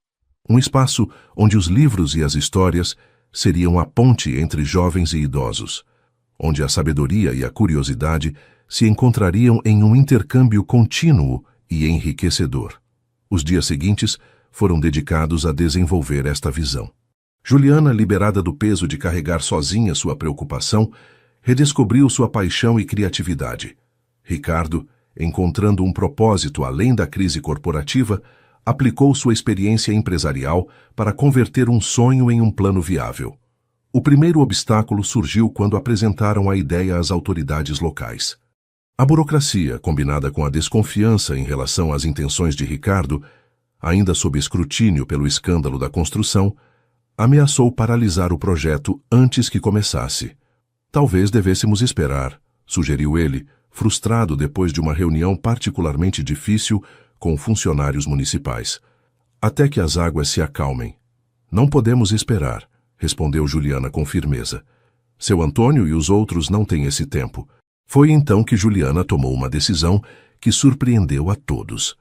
Um espaço onde os livros e as histórias seriam a ponte entre jovens e idosos, onde a sabedoria e a curiosidade se encontrariam em um intercâmbio contínuo e enriquecedor. Os dias seguintes foram dedicados a desenvolver esta visão. Juliana, liberada do peso de carregar sozinha sua preocupação, redescobriu sua paixão e criatividade. Ricardo, encontrando um propósito além da crise corporativa, aplicou sua experiência empresarial para converter um sonho em um plano viável. O primeiro obstáculo surgiu quando apresentaram a ideia às autoridades locais. A burocracia, combinada com a desconfiança em relação às intenções de Ricardo, ainda sob escrutínio pelo escândalo da construção, ameaçou paralisar o projeto antes que começasse. Talvez devêssemos esperar, sugeriu ele, frustrado depois de uma reunião particularmente difícil com funcionários municipais. Até que as águas se acalmem. Não podemos esperar, respondeu Juliana com firmeza. Seu Antônio e os outros não têm esse tempo. Foi então que Juliana tomou uma decisão que surpreendeu a todos.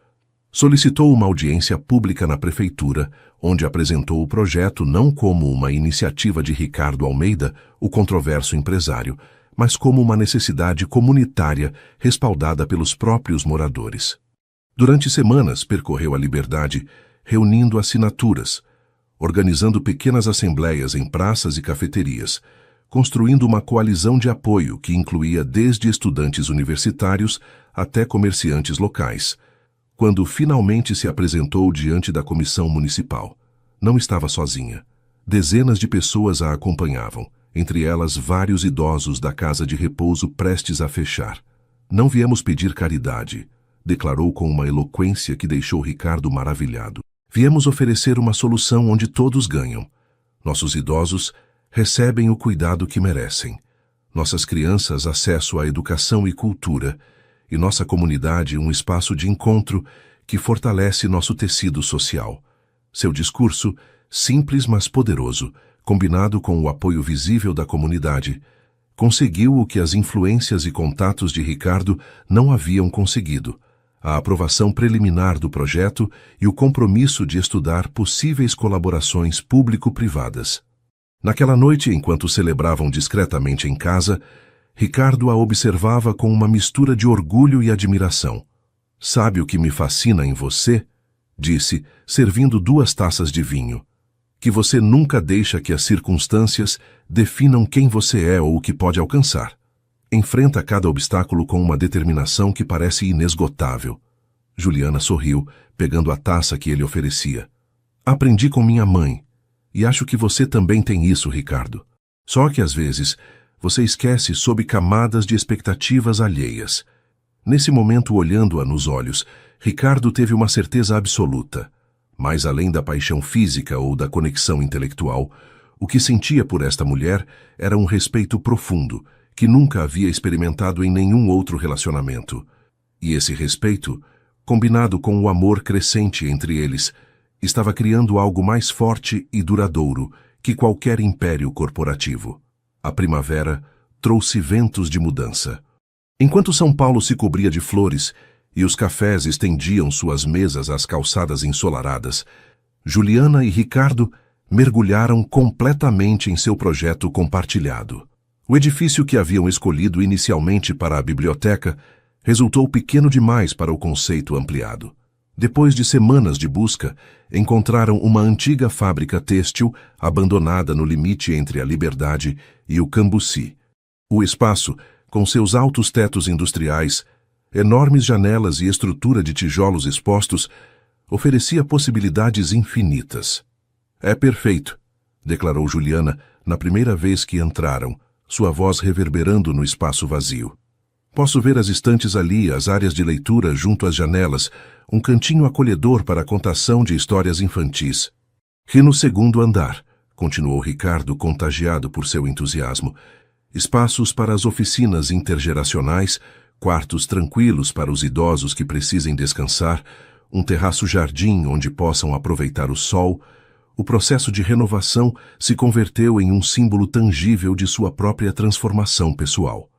Solicitou uma audiência pública na prefeitura, onde apresentou o projeto não como uma iniciativa de Ricardo Almeida, o controverso empresário, mas como uma necessidade comunitária respaldada pelos próprios moradores. Durante semanas percorreu a Liberdade, reunindo assinaturas, organizando pequenas assembleias em praças e cafeterias, construindo uma coalizão de apoio que incluía desde estudantes universitários até comerciantes locais. Quando finalmente se apresentou diante da comissão municipal, não estava sozinha. Dezenas de pessoas a acompanhavam, entre elas vários idosos da casa de repouso prestes a fechar. Não viemos pedir caridade, declarou com uma eloquência que deixou Ricardo maravilhado. Viemos oferecer uma solução onde todos ganham. Nossos idosos recebem o cuidado que merecem. Nossas crianças acesso à educação e cultura, e nossa comunidade um espaço de encontro que fortalece nosso tecido social. Seu discurso, simples mas poderoso, combinado com o apoio visível da comunidade, conseguiu o que as influências e contatos de Ricardo não haviam conseguido: a aprovação preliminar do projeto e o compromisso de estudar possíveis colaborações público-privadas. Naquela noite, enquanto celebravam discretamente em casa, Ricardo a observava com uma mistura de orgulho e admiração. "Sabe o que me fascina em você?", disse, servindo 2 taças de vinho. "Que você nunca deixa que as circunstâncias definam quem você é ou o que pode alcançar. Enfrenta cada obstáculo com uma determinação que parece inesgotável." Juliana sorriu, pegando a taça que ele oferecia. "Aprendi com minha mãe, e acho que você também tem isso, Ricardo. Só que às vezes você esquece sob camadas de expectativas alheias." Nesse momento, olhando-a nos olhos, Ricardo teve uma certeza absoluta. Mais além da paixão física ou da conexão intelectual, o que sentia por esta mulher era um respeito profundo, que nunca havia experimentado em nenhum outro relacionamento. E esse respeito, combinado com o amor crescente entre eles, estava criando algo mais forte e duradouro que qualquer império corporativo. A primavera trouxe ventos de mudança. Enquanto São Paulo se cobria de flores e os cafés estendiam suas mesas às calçadas ensolaradas, Juliana e Ricardo mergulharam completamente em seu projeto compartilhado. O edifício que haviam escolhido inicialmente para a biblioteca resultou pequeno demais para o conceito ampliado. Depois de semanas de busca, encontraram uma antiga fábrica têxtil abandonada no limite entre a Liberdade e o Cambuci. O espaço, com seus altos tetos industriais, enormes janelas e estrutura de tijolos expostos, oferecia possibilidades infinitas. "É perfeito", declarou Juliana na primeira vez que entraram, sua voz reverberando no espaço vazio. Posso ver as estantes ali, as áreas de leitura junto às janelas, um cantinho acolhedor para a contação de histórias infantis. E no segundo andar, continuou Ricardo, contagiado por seu entusiasmo, espaços para as oficinas intergeracionais, quartos tranquilos para os idosos que precisem descansar, um terraço-jardim onde possam aproveitar o sol. O processo de renovação se converteu em um símbolo tangível de sua própria transformação pessoal.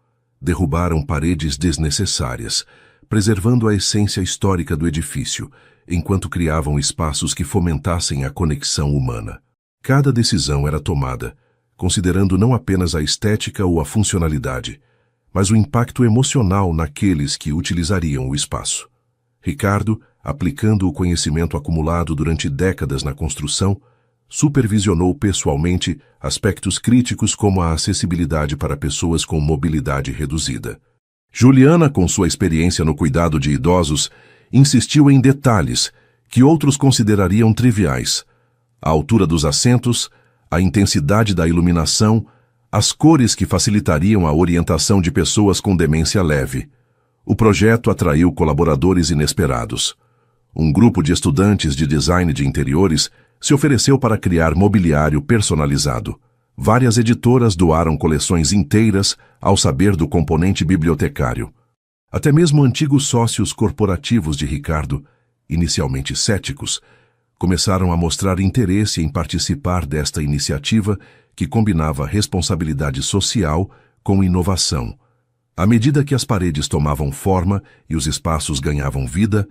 Derrubaram paredes desnecessárias, preservando a essência histórica do edifício, enquanto criavam espaços que fomentassem a conexão humana. Cada decisão era tomada, considerando não apenas a estética ou a funcionalidade, mas o impacto emocional naqueles que utilizariam o espaço. Ricardo, aplicando o conhecimento acumulado durante décadas na construção, supervisionou pessoalmente aspectos críticos como a acessibilidade para pessoas com mobilidade reduzida. Juliana, com sua experiência no cuidado de idosos, insistiu em detalhes que outros considerariam triviais: a altura dos assentos, a intensidade da iluminação, as cores que facilitariam a orientação de pessoas com demência leve. O projeto atraiu colaboradores inesperados. Um grupo de estudantes de design de interiores se ofereceu para criar mobiliário personalizado. Várias editoras doaram coleções inteiras ao saber do componente bibliotecário. Até mesmo antigos sócios corporativos de Ricardo, inicialmente céticos, começaram a mostrar interesse em participar desta iniciativa que combinava responsabilidade social com inovação. À medida que as paredes tomavam forma e os espaços ganhavam vida,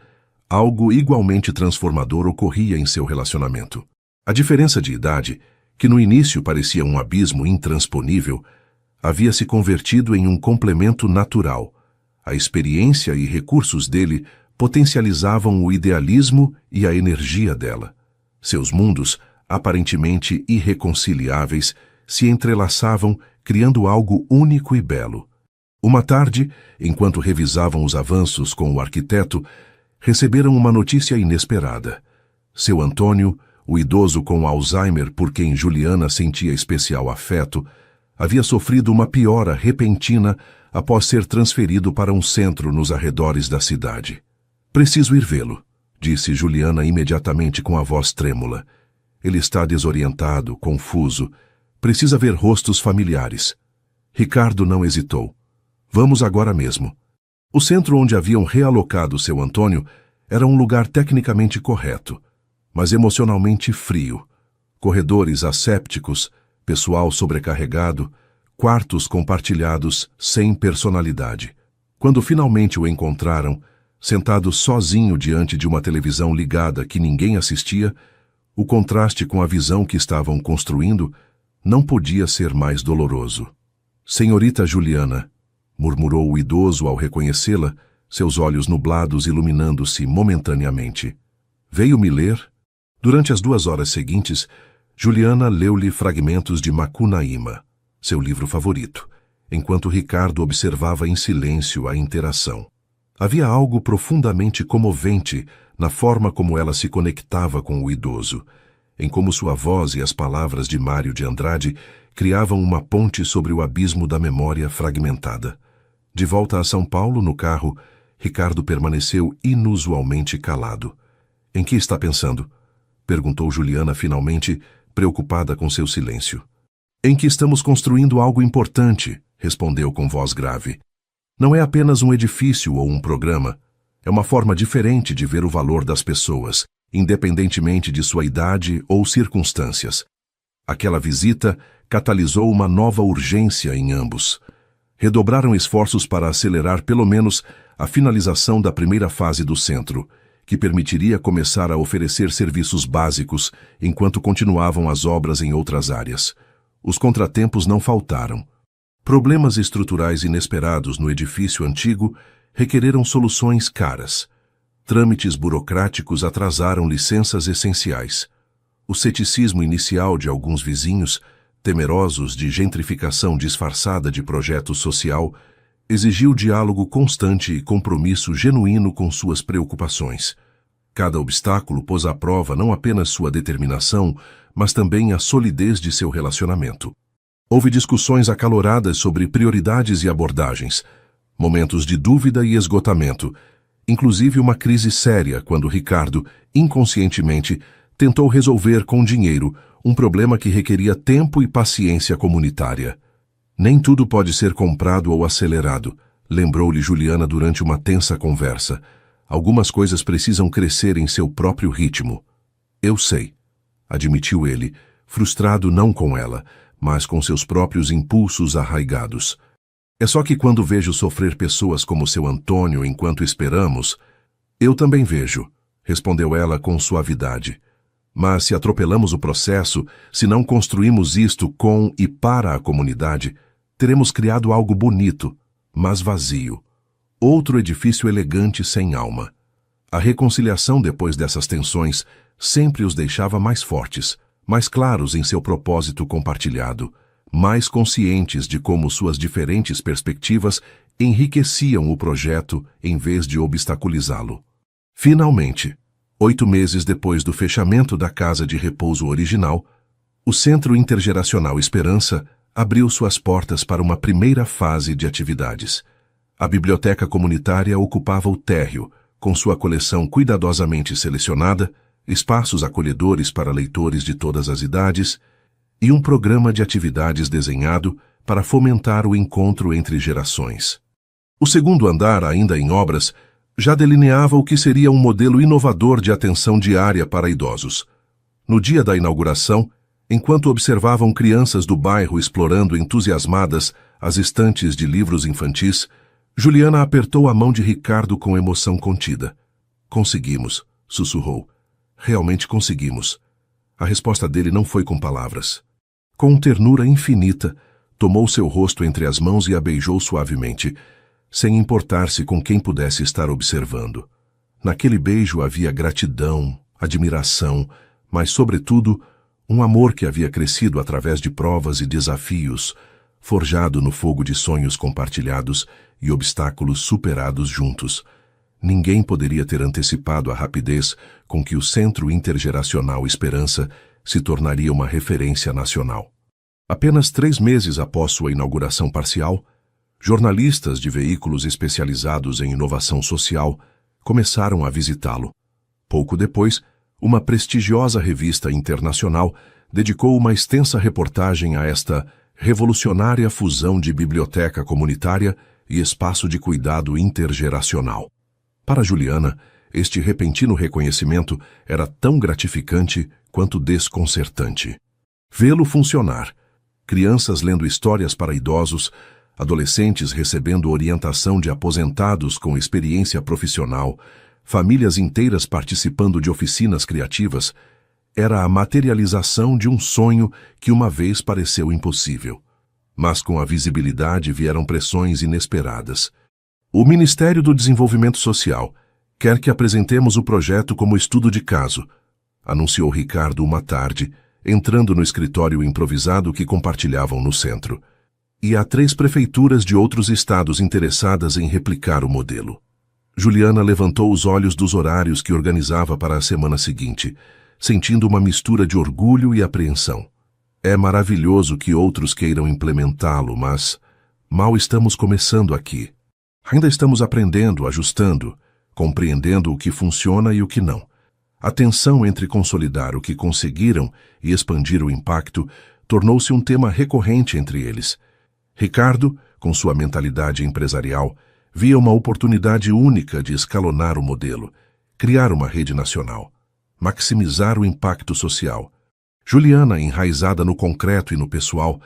algo igualmente transformador ocorria em seu relacionamento. A diferença de idade, que no início parecia um abismo intransponível, havia se convertido em um complemento natural. A experiência e recursos dele potencializavam o idealismo e a energia dela. Seus mundos, aparentemente irreconciliáveis, se entrelaçavam, criando algo único e belo. Uma tarde, enquanto revisavam os avanços com o arquiteto, receberam uma notícia inesperada. Seu Antônio, o idoso com Alzheimer por quem Juliana sentia especial afeto, havia sofrido uma piora repentina após ser transferido para um centro nos arredores da cidade. "Preciso ir vê-lo", disse Juliana imediatamente com a voz trêmula. "Ele está desorientado, confuso. Precisa ver rostos familiares." Ricardo não hesitou. "Vamos agora mesmo." O centro onde haviam realocado seu Antônio era um lugar tecnicamente correto, mas emocionalmente frio. Corredores assépticos, pessoal sobrecarregado, quartos compartilhados sem personalidade. Quando finalmente o encontraram, sentado sozinho diante de uma televisão ligada que ninguém assistia, o contraste com a visão que estavam construindo não podia ser mais doloroso. "Senhorita Juliana", murmurou o idoso ao reconhecê-la, seus olhos nublados iluminando-se momentaneamente. "Veio me ler?" Durante as 2 horas seguintes, Juliana leu-lhe fragmentos de Macunaíma, seu livro favorito, enquanto Ricardo observava em silêncio a interação. Havia algo profundamente comovente na forma como ela se conectava com o idoso, em como sua voz e as palavras de Mário de Andrade criavam uma ponte sobre o abismo da memória fragmentada. De volta a São Paulo, no carro, Ricardo permaneceu inusualmente calado. "Em que está pensando?" perguntou Juliana finalmente, preocupada com seu silêncio. "Em que estamos construindo algo importante", respondeu com voz grave. "Não é apenas um edifício ou um programa. É uma forma diferente de ver o valor das pessoas, independentemente de sua idade ou circunstâncias. Aquela visita catalisou uma nova urgência em ambos. Redobraram esforços para acelerar pelo menos a finalização da primeira fase do centro, que permitiria começar a oferecer serviços básicos enquanto continuavam as obras em outras áreas. Os contratempos não faltaram. Problemas estruturais inesperados no edifício antigo requereram soluções caras. Trâmites burocráticos atrasaram licenças essenciais. O ceticismo inicial de alguns vizinhos, temerosos de gentrificação disfarçada de projeto social, exigiu diálogo constante e compromisso genuíno com suas preocupações. Cada obstáculo pôs à prova não apenas sua determinação, mas também a solidez de seu relacionamento. Houve discussões acaloradas sobre prioridades e abordagens, momentos de dúvida e esgotamento, inclusive uma crise séria quando Ricardo, inconscientemente, tentou resolver com dinheiro um problema que requeria tempo e paciência comunitária. Nem tudo pode ser comprado ou acelerado, lembrou-lhe Juliana durante uma tensa conversa. Algumas coisas precisam crescer em seu próprio ritmo. Eu sei, admitiu ele, frustrado não com ela, mas com seus próprios impulsos arraigados. É só que quando vejo sofrer pessoas como seu Antônio enquanto esperamos, eu também vejo, respondeu ela com suavidade. Mas se atropelamos o processo, se não construímos isto com e para a comunidade, teremos criado algo bonito, mas vazio. Outro edifício elegante sem alma. A reconciliação depois dessas tensões sempre os deixava mais fortes, mais claros em seu propósito compartilhado, mais conscientes de como suas diferentes perspectivas enriqueciam o projeto em vez de obstaculizá-lo. Finalmente, 8 meses depois do fechamento da casa de repouso original, o Centro Intergeracional Esperança abriu suas portas para uma primeira fase de atividades. A biblioteca comunitária ocupava o térreo, com sua coleção cuidadosamente selecionada, espaços acolhedores para leitores de todas as idades e um programa de atividades desenhado para fomentar o encontro entre gerações. O segundo andar, ainda em obras, já delineava o que seria um modelo inovador de atenção diária para idosos. No dia da inauguração, enquanto observavam crianças do bairro explorando entusiasmadas as estantes de livros infantis, Juliana apertou a mão de Ricardo com emoção contida. Conseguimos, sussurrou. Realmente conseguimos. A resposta dele não foi com palavras. Com ternura infinita, tomou seu rosto entre as mãos e a beijou suavemente, sem importar-se com quem pudesse estar observando. Naquele beijo havia gratidão, admiração, mas, sobretudo, um amor que havia crescido através de provas e desafios, forjado no fogo de sonhos compartilhados e obstáculos superados juntos. Ninguém poderia ter antecipado a rapidez com que o Centro Intergeracional Esperança se tornaria uma referência nacional. Apenas 3 meses após sua inauguração parcial, jornalistas de veículos especializados em inovação social começaram a visitá-lo. Pouco depois, uma prestigiosa revista internacional dedicou uma extensa reportagem a esta revolucionária fusão de biblioteca comunitária e espaço de cuidado intergeracional. Para Juliana, este repentino reconhecimento era tão gratificante quanto desconcertante. Vê-lo funcionar, crianças lendo histórias para idosos, adolescentes recebendo orientação de aposentados com experiência profissional, famílias inteiras participando de oficinas criativas, era a materialização de um sonho que uma vez pareceu impossível. Mas com a visibilidade vieram pressões inesperadas. O Ministério do Desenvolvimento Social quer que apresentemos o projeto como estudo de caso, anunciou Ricardo uma tarde, entrando no escritório improvisado que compartilhavam no centro. E há 3 prefeituras de outros estados interessadas em replicar o modelo. Juliana levantou os olhos dos horários que organizava para a semana seguinte, sentindo uma mistura de orgulho e apreensão. É maravilhoso que outros queiram implementá-lo, mas mal estamos começando aqui. Ainda estamos aprendendo, ajustando, compreendendo o que funciona e o que não. A tensão entre consolidar o que conseguiram e expandir o impacto tornou-se um tema recorrente entre eles. Ricardo, com sua mentalidade empresarial, via uma oportunidade única de escalonar o modelo, criar uma rede nacional, maximizar o impacto social. Juliana, enraizada no concreto e no pessoal,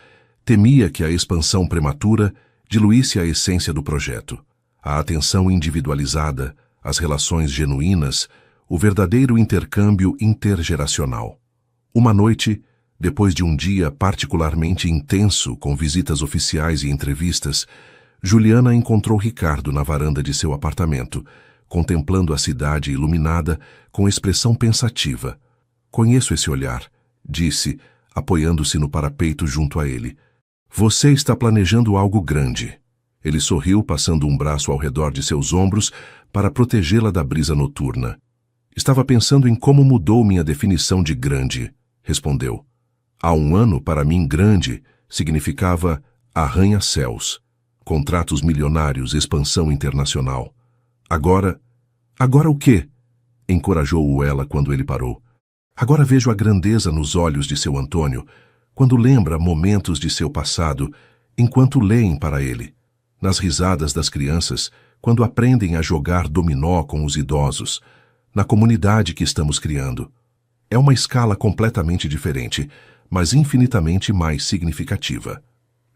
temia que a expansão prematura diluísse a essência do projeto, a atenção individualizada, as relações genuínas, o verdadeiro intercâmbio intergeracional. Uma noite, depois de um dia particularmente intenso com visitas oficiais e entrevistas, Juliana encontrou Ricardo na varanda de seu apartamento, contemplando a cidade iluminada com expressão pensativa. Conheço esse olhar, disse, apoiando-se no parapeito junto a ele. Você está planejando algo grande. Ele sorriu, passando um braço ao redor de seus ombros para protegê-la da brisa noturna. Estava pensando em como mudou minha definição de grande, respondeu. Há 1 ano, para mim, grande significava arranha-céus, contratos milionários, expansão internacional. Agora o quê? Encorajou-o ela quando ele parou. Agora vejo a grandeza nos olhos de seu Antônio, quando lembra momentos de seu passado, enquanto leem para ele. Nas risadas das crianças, quando aprendem a jogar dominó com os idosos, na comunidade que estamos criando. É uma escala completamente diferente, mas infinitamente mais significativa.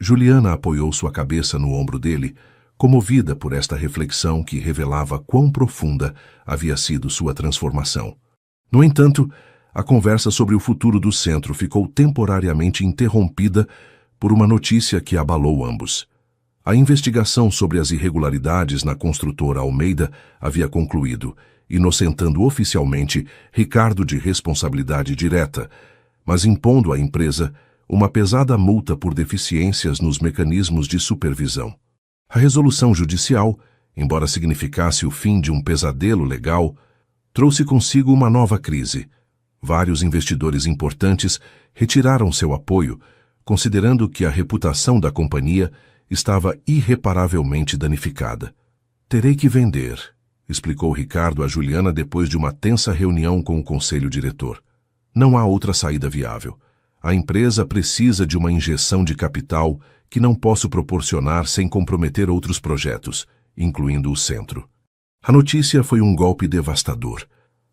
Juliana apoiou sua cabeça no ombro dele, comovida por esta reflexão que revelava quão profunda havia sido sua transformação. No entanto, a conversa sobre o futuro do centro ficou temporariamente interrompida por uma notícia que abalou ambos. A investigação sobre as irregularidades na construtora Almeida havia concluído, inocentando oficialmente Ricardo de responsabilidade direta, mas impondo à empresa uma pesada multa por deficiências nos mecanismos de supervisão. A resolução judicial, embora significasse o fim de um pesadelo legal, trouxe consigo uma nova crise. Vários investidores importantes retiraram seu apoio, considerando que a reputação da companhia estava irreparavelmente danificada. Terei que vender, explicou Ricardo a Juliana depois de uma tensa reunião com o conselho diretor. Não há outra saída viável. A empresa precisa de uma injeção de capital que não posso proporcionar sem comprometer outros projetos, incluindo o centro. A notícia foi um golpe devastador.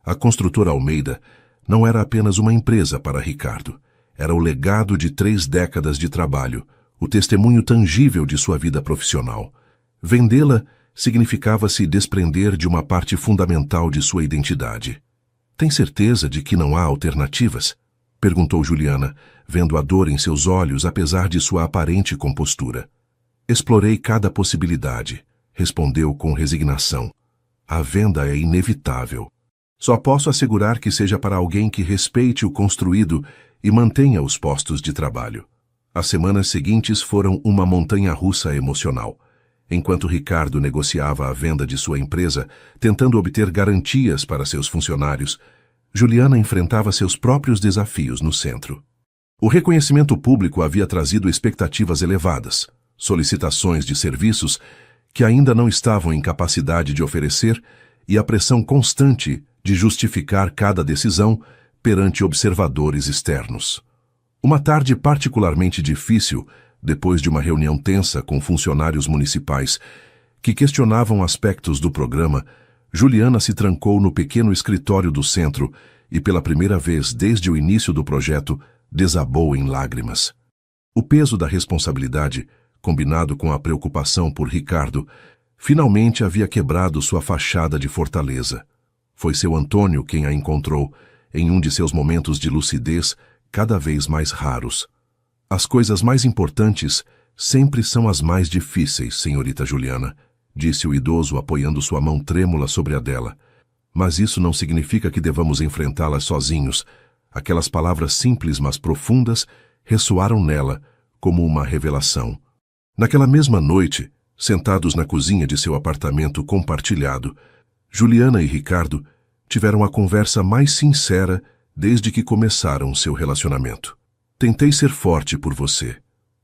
A construtora Almeida não era apenas uma empresa para Ricardo. Era o legado de 3 décadas de trabalho, o testemunho tangível de sua vida profissional. Vendê-la significava se desprender de uma parte fundamental de sua identidade. Tem certeza de que não há alternativas? Perguntou Juliana, vendo a dor em seus olhos apesar de sua aparente compostura. Explorei cada possibilidade, respondeu com resignação. A venda é inevitável. Só posso assegurar que seja para alguém que respeite o construído e mantenha os postos de trabalho. As semanas seguintes foram uma montanha-russa emocional. Enquanto Ricardo negociava a venda de sua empresa, tentando obter garantias para seus funcionários, Juliana enfrentava seus próprios desafios no centro. O reconhecimento público havia trazido expectativas elevadas, solicitações de serviços que ainda não estavam em capacidade de oferecer e a pressão constante de justificar cada decisão perante observadores externos. Uma tarde particularmente difícil, depois de uma reunião tensa com funcionários municipais que questionavam aspectos do programa, Juliana se trancou no pequeno escritório do centro e, pela primeira vez desde o início do projeto, desabou em lágrimas. O peso da responsabilidade, combinado com a preocupação por Ricardo, finalmente havia quebrado sua fachada de fortaleza. Foi seu Antônio quem a encontrou, em um de seus momentos de lucidez cada vez mais raros. As coisas mais importantes sempre são as mais difíceis, senhorita Juliana, disse o idoso apoiando sua mão trêmula sobre a dela. Mas isso não significa que devamos enfrentá-las sozinhos. Aquelas palavras simples, mas profundas, ressoaram nela como uma revelação. Naquela mesma noite, sentados na cozinha de seu apartamento compartilhado, Juliana e Ricardo tiveram a conversa mais sincera desde que começaram seu relacionamento. Tentei ser forte por você,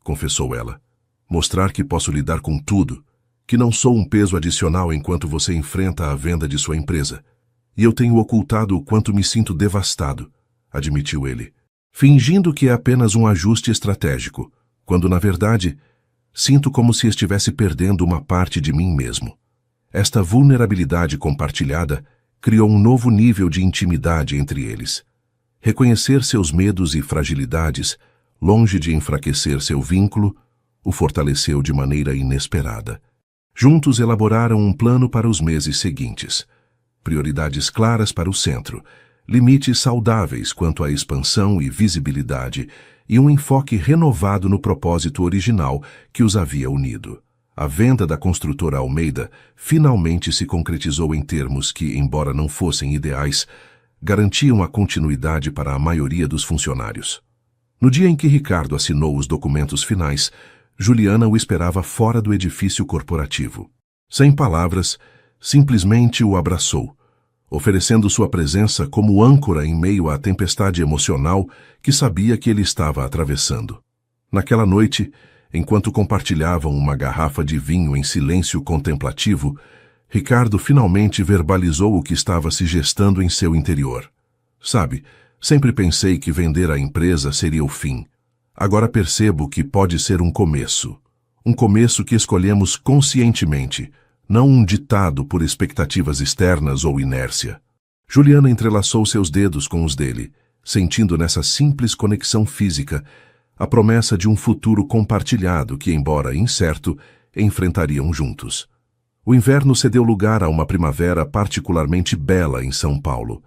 confessou ela. Mostrar que posso lidar com tudo, que não sou um peso adicional enquanto você enfrenta a venda de sua empresa. E eu tenho ocultado o quanto me sinto devastado, admitiu ele, fingindo que é apenas um ajuste estratégico, quando, na verdade, sinto como se estivesse perdendo uma parte de mim mesmo. Esta vulnerabilidade compartilhada criou um novo nível de intimidade entre eles. Reconhecer seus medos e fragilidades, longe de enfraquecer seu vínculo, o fortaleceu de maneira inesperada. Juntos elaboraram um plano para os meses seguintes. Prioridades claras para o centro, limites saudáveis quanto à expansão e visibilidade e um enfoque renovado no propósito original que os havia unido. A venda da construtora Almeida finalmente se concretizou em termos que, embora não fossem ideais, garantiam a continuidade para a maioria dos funcionários. No dia em que Ricardo assinou os documentos finais, Juliana o esperava fora do edifício corporativo. Sem palavras, simplesmente o abraçou, oferecendo sua presença como âncora em meio à tempestade emocional que sabia que ele estava atravessando. Naquela noite, enquanto compartilhavam uma garrafa de vinho em silêncio contemplativo, Ricardo finalmente verbalizou o que estava se gestando em seu interior. Sabe, sempre pensei que vender a empresa seria o fim. Agora percebo que pode ser um começo. Um começo que escolhemos conscientemente, não um ditado por expectativas externas ou inércia. Juliana entrelaçou seus dedos com os dele, sentindo nessa simples conexão física a promessa de um futuro compartilhado que, embora incerto, enfrentariam juntos. O inverno cedeu lugar a uma primavera particularmente bela em São Paulo.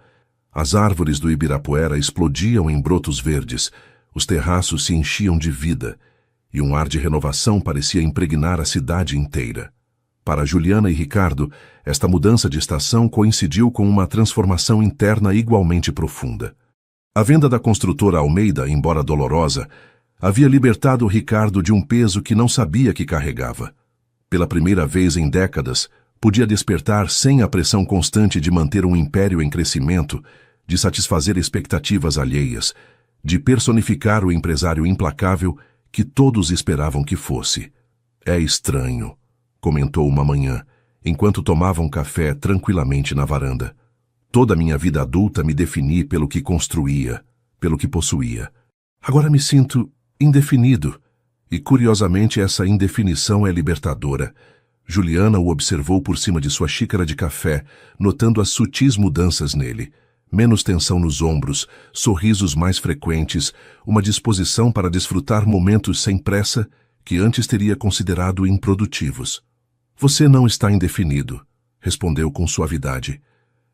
As árvores do Ibirapuera explodiam em brotos verdes, os terraços se enchiam de vida, e um ar de renovação parecia impregnar a cidade inteira. Para Juliana e Ricardo, esta mudança de estação coincidiu com uma transformação interna igualmente profunda. A venda da construtora Almeida, embora dolorosa, havia libertado Ricardo de um peso que não sabia que carregava. Pela primeira vez em décadas, podia despertar sem a pressão constante de manter um império em crescimento, de satisfazer expectativas alheias, de personificar o empresário implacável que todos esperavam que fosse. É estranho, comentou uma manhã, enquanto tomavam café tranquilamente na varanda. Toda a minha vida adulta me defini pelo que construía, pelo que possuía. Agora me sinto indefinido, e curiosamente essa indefinição é libertadora. Juliana o observou por cima de sua xícara de café, notando as sutis mudanças nele. Menos tensão nos ombros, sorrisos mais frequentes, uma disposição para desfrutar momentos sem pressa que antes teria considerado improdutivos. Você não está indefinido, respondeu com suavidade.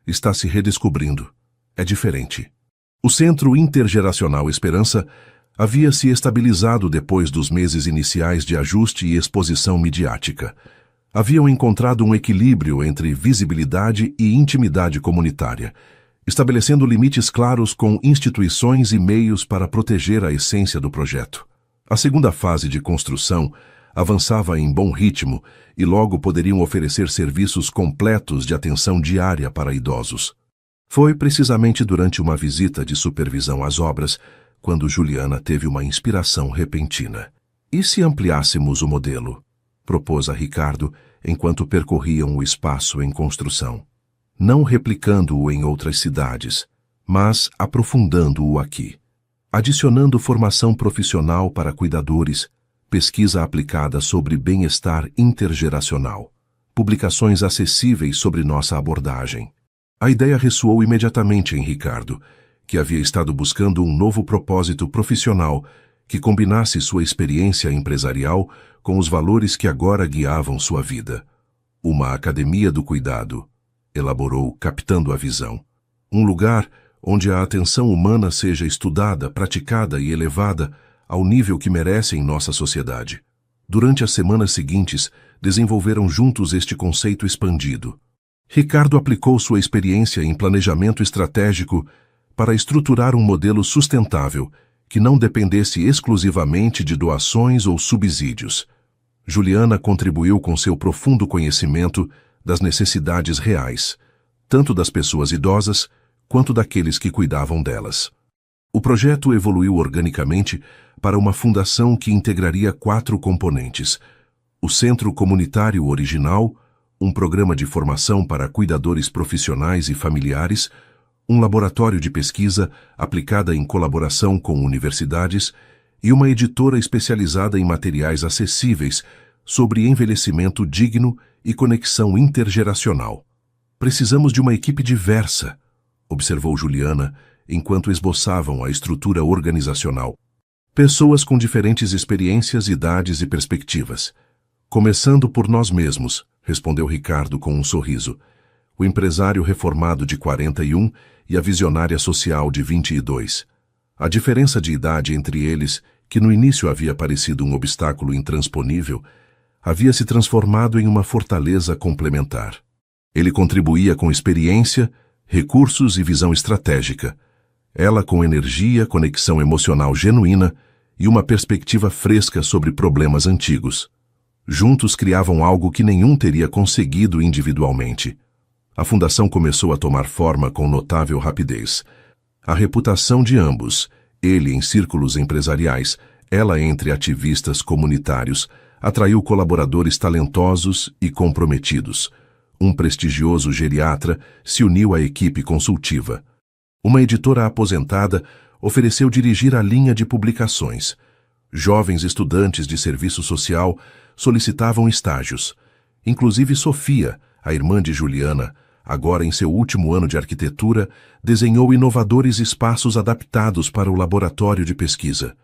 Está se redescobrindo. É diferente. O Centro Intergeracional Esperança havia se estabilizado depois dos meses iniciais de ajuste e exposição midiática. Haviam encontrado um equilíbrio entre visibilidade e intimidade comunitária, estabelecendo limites claros com instituições e meios para proteger a essência do projeto. A segunda fase de construção avançava em bom ritmo e logo poderiam oferecer serviços completos de atenção diária para idosos. Foi precisamente durante uma visita de supervisão às obras quando Juliana teve uma inspiração repentina. E se ampliássemos o modelo? Propôs a Ricardo enquanto percorriam o espaço em construção. Não replicando-o em outras cidades, mas aprofundando-o aqui. Adicionando formação profissional para cuidadores, pesquisa aplicada sobre bem-estar intergeracional, publicações acessíveis sobre nossa abordagem. A ideia ressoou imediatamente em Ricardo, que havia estado buscando um novo propósito profissional que combinasse sua experiência empresarial com os valores que agora guiavam sua vida. Uma academia do cuidado, elaborou, captando a visão. Um lugar onde a atenção humana seja estudada, praticada e elevada ao nível que merece em nossa sociedade. Durante as semanas seguintes, desenvolveram juntos este conceito expandido. Ricardo aplicou sua experiência em planejamento estratégico para estruturar um modelo sustentável que não dependesse exclusivamente de doações ou subsídios. Juliana contribuiu com seu profundo conhecimento das necessidades reais, tanto das pessoas idosas quanto daqueles que cuidavam delas. O projeto evoluiu organicamente para uma fundação que integraria 4 componentes: o Centro Comunitário Original, um programa de formação para cuidadores profissionais e familiares, um laboratório de pesquisa aplicada em colaboração com universidades e uma editora especializada em materiais acessíveis sobre envelhecimento digno e conexão intergeracional. Precisamos de uma equipe diversa, observou Juliana, enquanto esboçavam a estrutura organizacional. Pessoas com diferentes experiências, idades e perspectivas. Começando por nós mesmos, respondeu Ricardo com um sorriso. O empresário reformado de 41 e a visionária social de 22. A diferença de idade entre eles, que no início havia parecido um obstáculo intransponível, havia se transformado em uma fortaleza complementar. Ele contribuía com experiência, recursos e visão estratégica. Ela com energia, conexão emocional genuína e uma perspectiva fresca sobre problemas antigos. Juntos criavam algo que nenhum teria conseguido individualmente. A fundação começou a tomar forma com notável rapidez. A reputação de ambos, ele em círculos empresariais, Ela, entre ativistas comunitários, atraiu colaboradores talentosos e comprometidos. Um prestigioso geriatra se uniu à equipe consultiva. Uma editora aposentada ofereceu dirigir a linha de publicações. Jovens estudantes de serviço social solicitavam estágios. Inclusive Sofia, a irmã de Juliana, agora em seu último ano de arquitetura, desenhou inovadores espaços adaptados para o laboratório de pesquisa.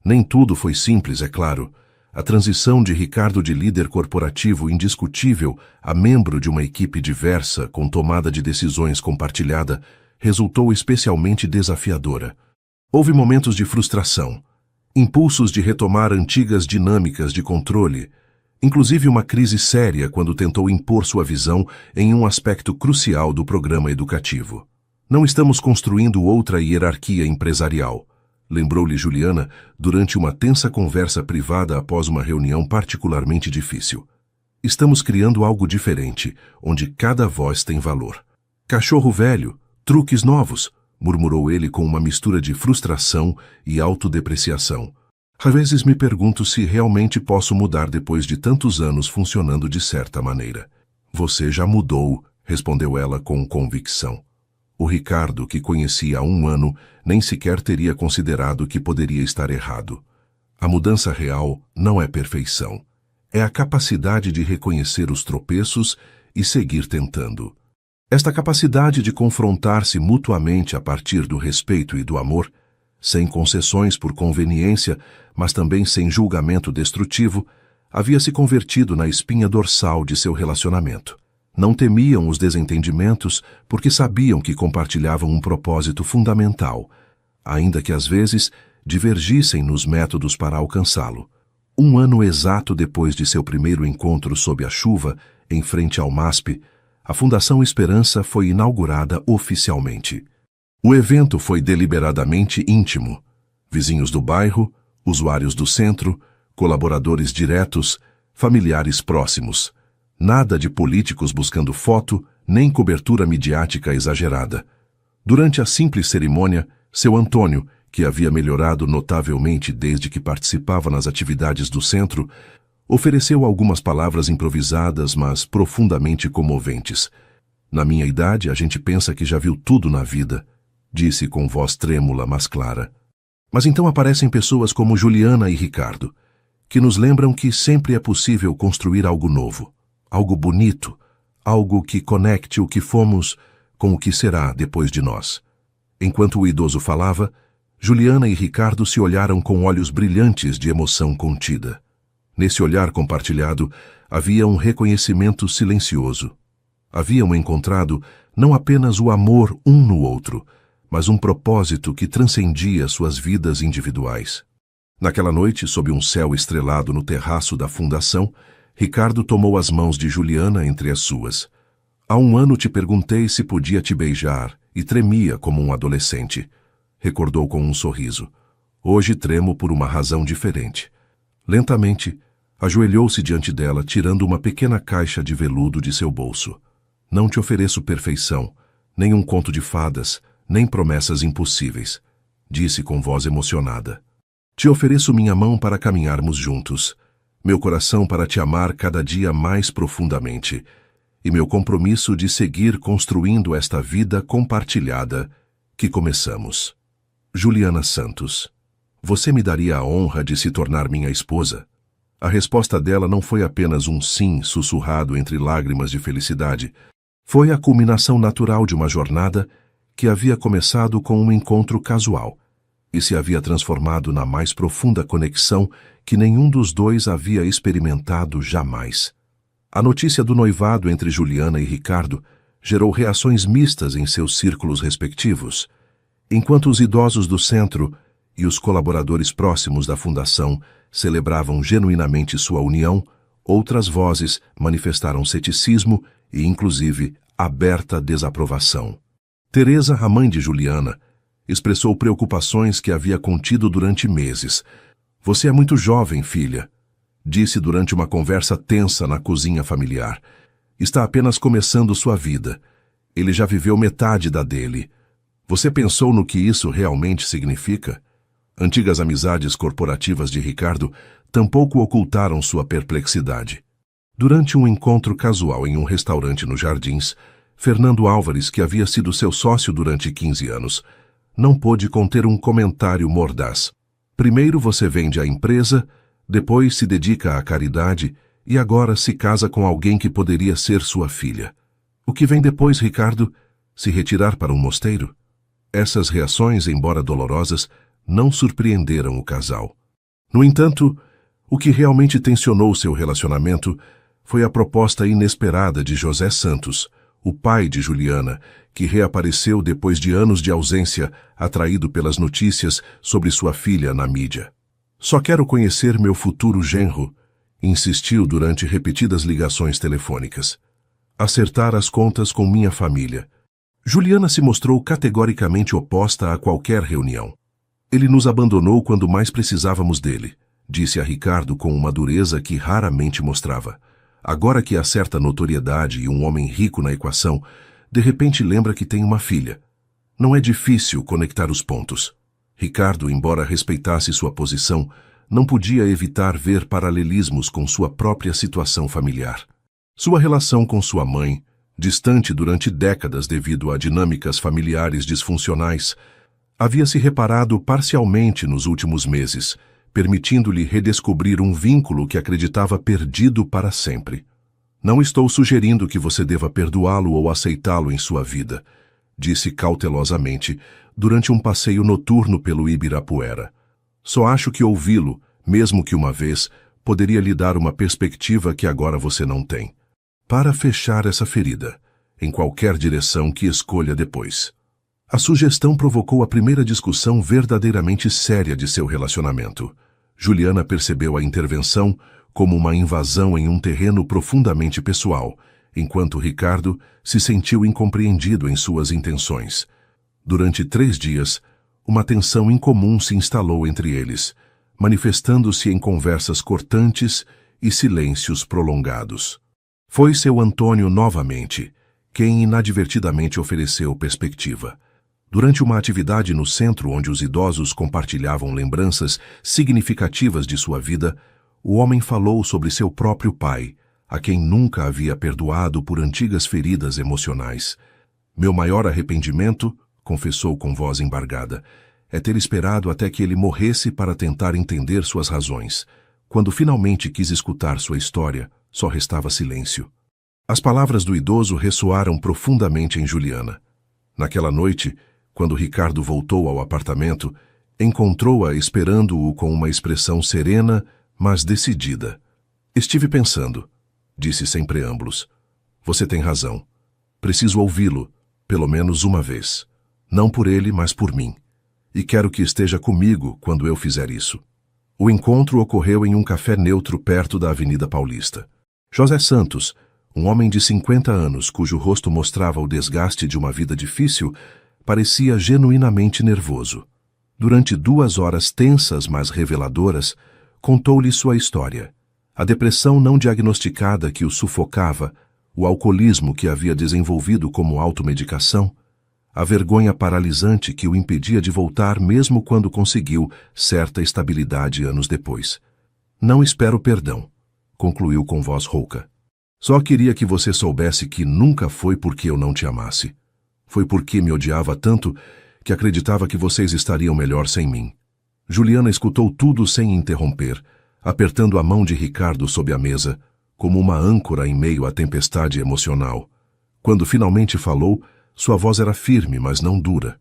Nem tudo foi simples, é claro. A transição de Ricardo de líder corporativo indiscutível a membro de uma equipe diversa com tomada de decisões compartilhada resultou especialmente desafiadora. Houve momentos de frustração, impulsos de retomar antigas dinâmicas de controle, inclusive uma crise séria quando tentou impor sua visão em um aspecto crucial do programa educativo. Não estamos construindo outra hierarquia empresarial, lembrou-lhe Juliana durante uma tensa conversa privada após uma reunião particularmente difícil. Estamos criando algo diferente, onde cada voz tem valor. Cachorro velho, truques novos, murmurou ele com uma mistura de frustração e autodepreciação. Às vezes me pergunto se realmente posso mudar depois de tantos anos funcionando de certa maneira. Você já mudou, respondeu ela com convicção. O Ricardo, que conhecia há um ano, nem sequer teria considerado que poderia estar errado. A mudança real não é perfeição. É a capacidade de reconhecer os tropeços e seguir tentando. Esta capacidade de confrontar-se mutuamente a partir do respeito e do amor, sem concessões por conveniência, mas também sem julgamento destrutivo, havia se convertido na espinha dorsal de seu relacionamento. Não temiam os desentendimentos porque sabiam que compartilhavam um propósito fundamental, ainda que às vezes divergissem nos métodos para alcançá-lo. Um ano exato depois de seu primeiro encontro sob a chuva, em frente ao MASP, a Fundação Esperança foi inaugurada oficialmente. O evento foi deliberadamente íntimo. Vizinhos do bairro, usuários do centro, colaboradores diretos, familiares próximos. Nada de políticos buscando foto, nem cobertura midiática exagerada. Durante a simples cerimônia, seu Antônio, que havia melhorado notavelmente desde que participava nas atividades do centro, ofereceu algumas palavras improvisadas, mas profundamente comoventes. Na minha idade, a gente pensa que já viu tudo na vida, disse com voz trêmula, mas clara. Mas então aparecem pessoas como Juliana e Ricardo, que nos lembram que sempre é possível construir algo novo, algo bonito, algo que conecte o que fomos com o que será depois de nós. Enquanto o idoso falava, Juliana e Ricardo se olharam com olhos brilhantes de emoção contida. Nesse olhar compartilhado, havia um reconhecimento silencioso. Haviam encontrado não apenas o amor um no outro, mas um propósito que transcendia suas vidas individuais. Naquela noite, sob um céu estrelado no terraço da fundação, Ricardo tomou as mãos de Juliana entre as suas. Há um ano te perguntei se podia te beijar e tremia como um adolescente. Recordou com um sorriso. Hoje tremo por uma razão diferente. Lentamente, ajoelhou-se diante dela, tirando uma pequena caixa de veludo de seu bolso. Não te ofereço perfeição, nem um conto de fadas, nem promessas impossíveis, disse com voz emocionada. Te ofereço minha mão para caminharmos juntos, meu coração para te amar cada dia mais profundamente, e meu compromisso de seguir construindo esta vida compartilhada que começamos. Juliana Santos, você me daria a honra de se tornar minha esposa? A resposta dela não foi apenas um sim sussurrado entre lágrimas de felicidade. Foi a culminação natural de uma jornada que havia começado com um encontro casual e se havia transformado na mais profunda conexão que nenhum dos dois havia experimentado jamais. A notícia do noivado entre Juliana e Ricardo gerou reações mistas em seus círculos respectivos. Enquanto os idosos do centro e os colaboradores próximos da fundação celebravam genuinamente sua união, outras vozes manifestaram ceticismo e, inclusive, aberta desaprovação. Teresa, a mãe de Juliana, expressou preocupações que havia contido durante meses. Você é muito jovem, filha, disse durante uma conversa tensa na cozinha familiar. Está apenas começando sua vida. Ele já viveu metade da dele. Você pensou no que isso realmente significa? Antigas amizades corporativas de Ricardo tampouco ocultaram sua perplexidade. Durante um encontro casual em um restaurante nos Jardins, Fernando Álvares, que havia sido seu sócio durante 15 anos, não pôde conter um comentário mordaz. Primeiro você vende a empresa, depois se dedica à caridade e agora se casa com alguém que poderia ser sua filha. O que vem depois, Ricardo? Se retirar para um mosteiro? Essas reações, embora dolorosas, não surpreenderam o casal. No entanto, o que realmente tensionou seu relacionamento foi a proposta inesperada de José Santos, o pai de Juliana, que reapareceu depois de anos de ausência, atraído pelas notícias sobre sua filha na mídia. Só quero conhecer meu futuro genro, insistiu durante repetidas ligações telefônicas. Acertar as contas com minha família. Juliana se mostrou categoricamente oposta a qualquer reunião. Ele nos abandonou quando mais precisávamos dele, disse a Ricardo com uma dureza que raramente mostrava. Agora que há certa notoriedade e um homem rico na equação, de repente lembra que tem uma filha. Não é difícil conectar os pontos. Ricardo, embora respeitasse sua posição, não podia evitar ver paralelismos com sua própria situação familiar. Sua relação com sua mãe, distante durante décadas devido a dinâmicas familiares disfuncionais, havia se reparado parcialmente nos últimos meses, permitindo-lhe redescobrir um vínculo que acreditava perdido para sempre. Não estou sugerindo que você deva perdoá-lo ou aceitá-lo em sua vida, disse cautelosamente, durante um passeio noturno pelo Ibirapuera. Só acho que ouvi-lo, mesmo que uma vez, poderia lhe dar uma perspectiva que agora você não tem. Para fechar essa ferida, em qualquer direção que escolha depois. A sugestão provocou a primeira discussão verdadeiramente séria de seu relacionamento. Juliana percebeu a intervenção como uma invasão em um terreno profundamente pessoal, enquanto Ricardo se sentiu incompreendido em suas intenções. Durante 3 dias, uma tensão incomum se instalou entre eles, manifestando-se em conversas cortantes e silêncios prolongados. Foi seu Antônio novamente, quem inadvertidamente ofereceu perspectiva. Durante uma atividade no centro onde os idosos compartilhavam lembranças significativas de sua vida, o homem falou sobre seu próprio pai, a quem nunca havia perdoado por antigas feridas emocionais. Meu maior arrependimento, confessou com voz embargada, é ter esperado até que ele morresse para tentar entender suas razões. Quando finalmente quis escutar sua história, só restava silêncio. As palavras do idoso ressoaram profundamente em Juliana. Naquela noite, quando Ricardo voltou ao apartamento, encontrou-a esperando-o com uma expressão serena, mas decidida. Estive pensando, disse sem preâmbulos. Você tem razão. Preciso ouvi-lo, pelo menos uma vez. Não por ele, mas por mim. E quero que esteja comigo quando eu fizer isso. O encontro ocorreu em um café neutro perto da Avenida Paulista. José Santos, um homem de 50 anos cujo rosto mostrava o desgaste de uma vida difícil, parecia genuinamente nervoso. Durante 2 horas tensas, mas reveladoras, contou-lhe sua história. A depressão não diagnosticada que o sufocava, o alcoolismo que havia desenvolvido como automedicação, a vergonha paralisante que o impedia de voltar mesmo quando conseguiu certa estabilidade anos depois. Não espero perdão, concluiu com voz rouca. Só queria que você soubesse que nunca foi porque eu não te amasse. Foi porque me odiava tanto que acreditava que vocês estariam melhor sem mim. Juliana escutou tudo sem interromper, apertando a mão de Ricardo sob a mesa, como uma âncora em meio à tempestade emocional. Quando finalmente falou, sua voz era firme, mas não dura.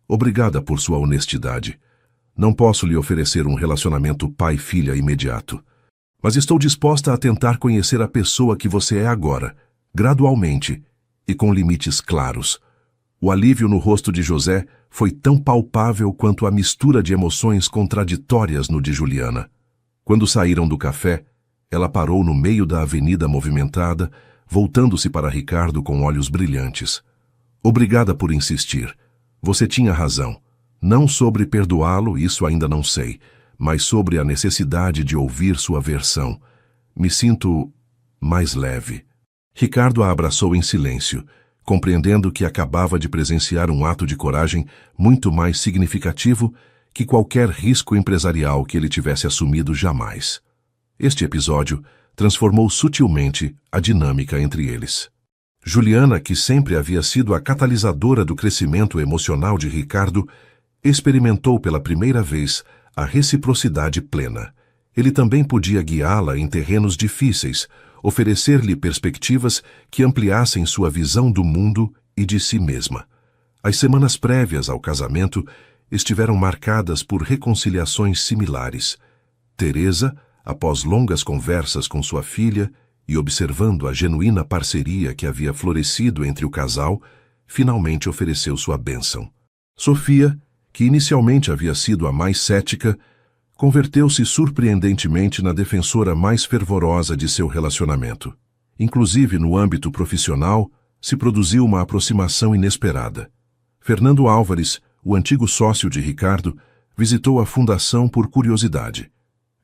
Obrigada por sua honestidade. Não posso lhe oferecer um relacionamento pai-filha imediato. Mas estou disposta a tentar conhecer a pessoa que você é agora, gradualmente e com limites claros. O alívio no rosto de José foi tão palpável quanto a mistura de emoções contraditórias no de Juliana. Quando saíram do café, ela parou no meio da avenida movimentada, voltando-se para Ricardo com olhos brilhantes. Obrigada por insistir. Você tinha razão. Não sobre perdoá-lo, isso ainda não sei, mas sobre a necessidade de ouvir sua versão. Me sinto mais leve. Ricardo a abraçou em silêncio, compreendendo que acabava de presenciar um ato de coragem muito mais significativo que qualquer risco empresarial que ele tivesse assumido jamais. Este episódio transformou sutilmente a dinâmica entre eles. Juliana, que sempre havia sido a catalisadora do crescimento emocional de Ricardo, experimentou pela primeira vez a reciprocidade plena. Ele também podia guiá-la em terrenos difíceis, oferecer-lhe perspectivas que ampliassem sua visão do mundo e de si mesma. As semanas prévias ao casamento estiveram marcadas por reconciliações similares. Teresa, após longas conversas com sua filha e observando a genuína parceria que havia florescido entre o casal, finalmente ofereceu sua bênção. Sofia, que inicialmente havia sido a mais cética, converteu-se surpreendentemente na defensora mais fervorosa de seu relacionamento. Inclusive, no âmbito profissional, se produziu uma aproximação inesperada. Fernando Álvares, o antigo sócio de Ricardo, visitou a fundação por curiosidade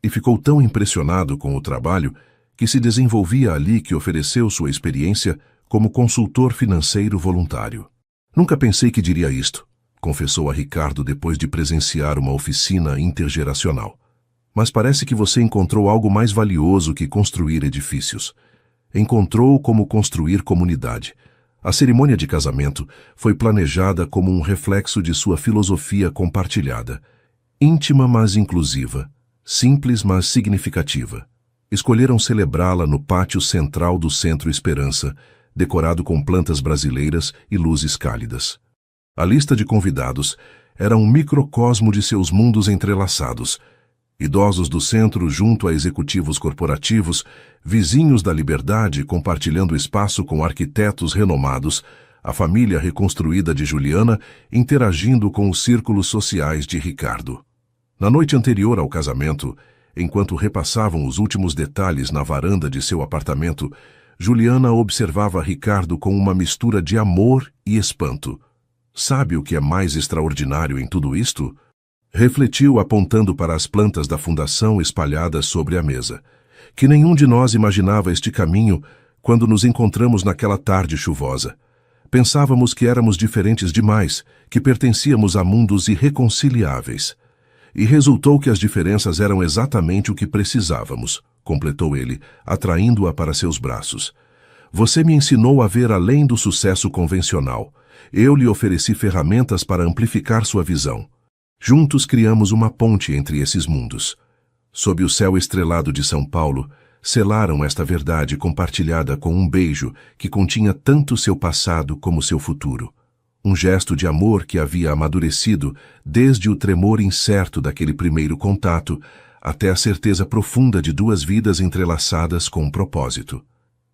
e ficou tão impressionado com o trabalho que se desenvolvia ali que ofereceu sua experiência como consultor financeiro voluntário. Nunca pensei que diria isto, confessou a Ricardo depois de presenciar uma oficina intergeracional. Mas parece que você encontrou algo mais valioso que construir edifícios. Encontrou como construir comunidade. A cerimônia de casamento foi planejada como um reflexo de sua filosofia compartilhada, íntima mas inclusiva, simples mas significativa. Escolheram celebrá-la no pátio central do Centro Esperança, decorado com plantas brasileiras e luzes cálidas. A lista de convidados era um microcosmo de seus mundos entrelaçados. Idosos do centro junto a executivos corporativos, vizinhos da liberdade compartilhando espaço com arquitetos renomados, a família reconstruída de Juliana interagindo com os círculos sociais de Ricardo. Na noite anterior ao casamento, enquanto repassavam os últimos detalhes na varanda de seu apartamento, Juliana observava Ricardo com uma mistura de amor e espanto. Sabe o que é mais extraordinário em tudo isto? Refletiu apontando para as plantas da fundação espalhadas sobre a mesa. Que nenhum de nós imaginava este caminho quando nos encontramos naquela tarde chuvosa. Pensávamos que éramos diferentes demais, que pertencíamos a mundos irreconciliáveis. E resultou que as diferenças eram exatamente o que precisávamos, completou ele, atraindo-a para seus braços. Você me ensinou a ver além do sucesso convencional. Eu lhe ofereci ferramentas para amplificar sua visão. Juntos criamos uma ponte entre esses mundos. Sob o céu estrelado de São Paulo, selaram esta verdade compartilhada com um beijo que continha tanto seu passado como seu futuro. Um gesto de amor que havia amadurecido desde o tremor incerto daquele primeiro contato até a certeza profunda de duas vidas entrelaçadas com um propósito.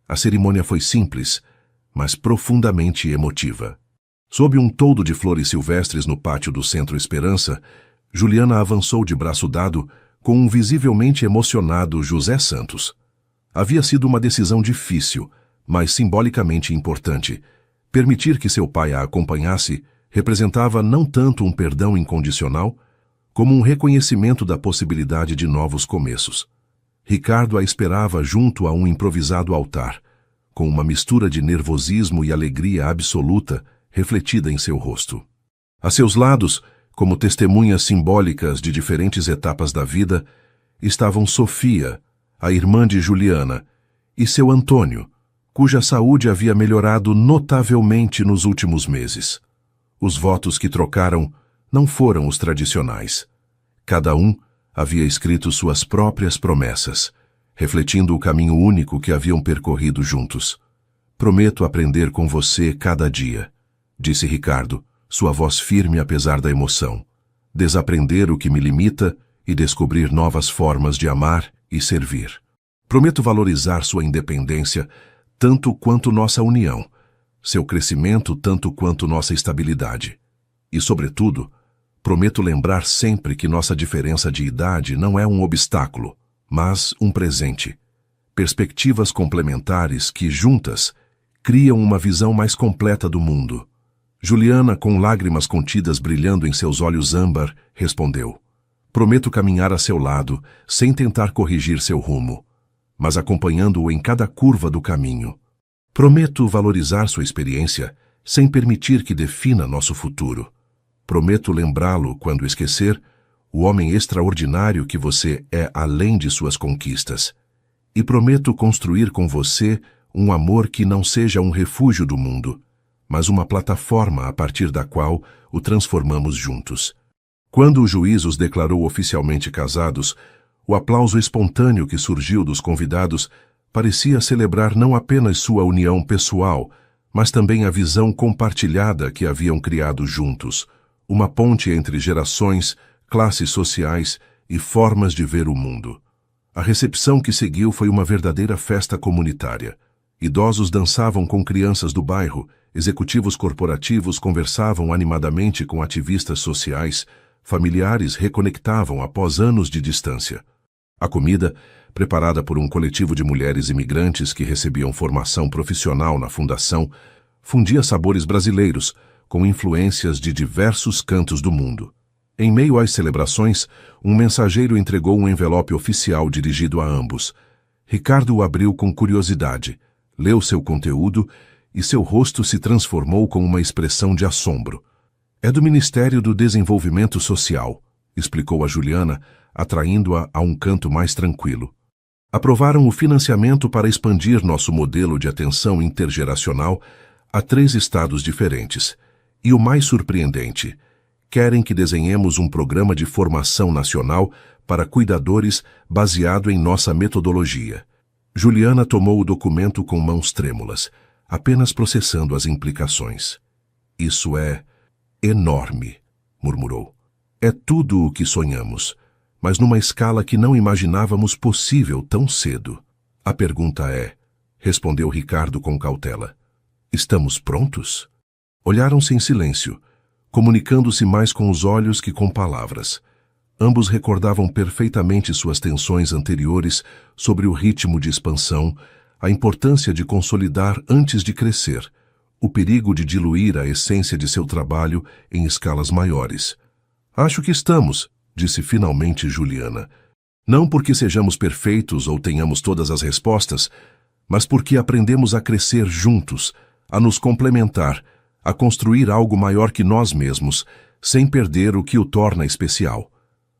A cerimônia foi simples, mas profundamente emotiva. Sob um toldo de flores silvestres no pátio do Centro Esperança, Juliana avançou de braço dado com um visivelmente emocionado José Santos. Havia sido uma decisão difícil, mas simbolicamente importante. Permitir que seu pai a acompanhasse representava não tanto um perdão incondicional, como um reconhecimento da possibilidade de novos começos. Ricardo a esperava junto a um improvisado altar, com uma mistura de nervosismo e alegria absoluta refletida em seu rosto. A seus lados, como testemunhas simbólicas de diferentes etapas da vida, estavam Sofia, a irmã de Juliana, e seu Antônio, cuja saúde havia melhorado notavelmente nos últimos meses. Os votos que trocaram não foram os tradicionais. Cada um havia escrito suas próprias promessas, refletindo o caminho único que haviam percorrido juntos. Prometo aprender com você cada dia, disse Ricardo, sua voz firme apesar da emoção. Desaprender o que me limita e descobrir novas formas de amar e servir. Prometo valorizar sua independência tanto quanto nossa união, seu crescimento tanto quanto nossa estabilidade. E, sobretudo, prometo lembrar sempre que nossa diferença de idade não é um obstáculo, mas um presente. Perspectivas complementares que, juntas, criam uma visão mais completa do mundo. Juliana, com lágrimas contidas brilhando em seus olhos âmbar, respondeu: prometo caminhar a seu lado, sem tentar corrigir seu rumo, mas acompanhando-o em cada curva do caminho. Prometo valorizar sua experiência, sem permitir que defina nosso futuro. Prometo lembrá-lo quando esquecer, o homem extraordinário que você é além de suas conquistas. E prometo construir com você um amor que não seja um refúgio do mundo, mas uma plataforma a partir da qual o transformamos juntos. Quando o juiz os declarou oficialmente casados, o aplauso espontâneo que surgiu dos convidados parecia celebrar não apenas sua união pessoal, mas também a visão compartilhada que haviam criado juntos, uma ponte entre gerações, classes sociais e formas de ver o mundo. A recepção que seguiu foi uma verdadeira festa comunitária. Idosos dançavam com crianças do bairro, executivos corporativos conversavam animadamente com ativistas sociais, familiares reconectavam após anos de distância. A comida, preparada por um coletivo de mulheres imigrantes que recebiam formação profissional na fundação, fundia sabores brasileiros, com influências de diversos cantos do mundo. Em meio às celebrações, um mensageiro entregou um envelope oficial dirigido a ambos. Ricardo o abriu com curiosidade, leu seu conteúdo e seu rosto se transformou com uma expressão de assombro. É do Ministério do Desenvolvimento Social, explicou a Juliana, atraindo-a a um canto mais tranquilo. Aprovaram o financiamento para expandir nosso modelo de atenção intergeracional a 3 estados diferentes. E o mais surpreendente, querem que desenhemos um programa de formação nacional para cuidadores baseado em nossa metodologia. Juliana tomou o documento com mãos trêmulas, apenas processando as implicações. Isso é enorme, murmurou. É tudo o que sonhamos, mas numa escala que não imaginávamos possível tão cedo. A pergunta é, respondeu Ricardo com cautela, estamos prontos? Olharam-se em silêncio, comunicando-se mais com os olhos que com palavras. Ambos recordavam perfeitamente suas tensões anteriores sobre o ritmo de expansão, a importância de consolidar antes de crescer, o perigo de diluir a essência de seu trabalho em escalas maiores. Acho que estamos, disse finalmente Juliana. Não porque sejamos perfeitos ou tenhamos todas as respostas, mas porque aprendemos a crescer juntos, a nos complementar, a construir algo maior que nós mesmos, sem perder o que o torna especial.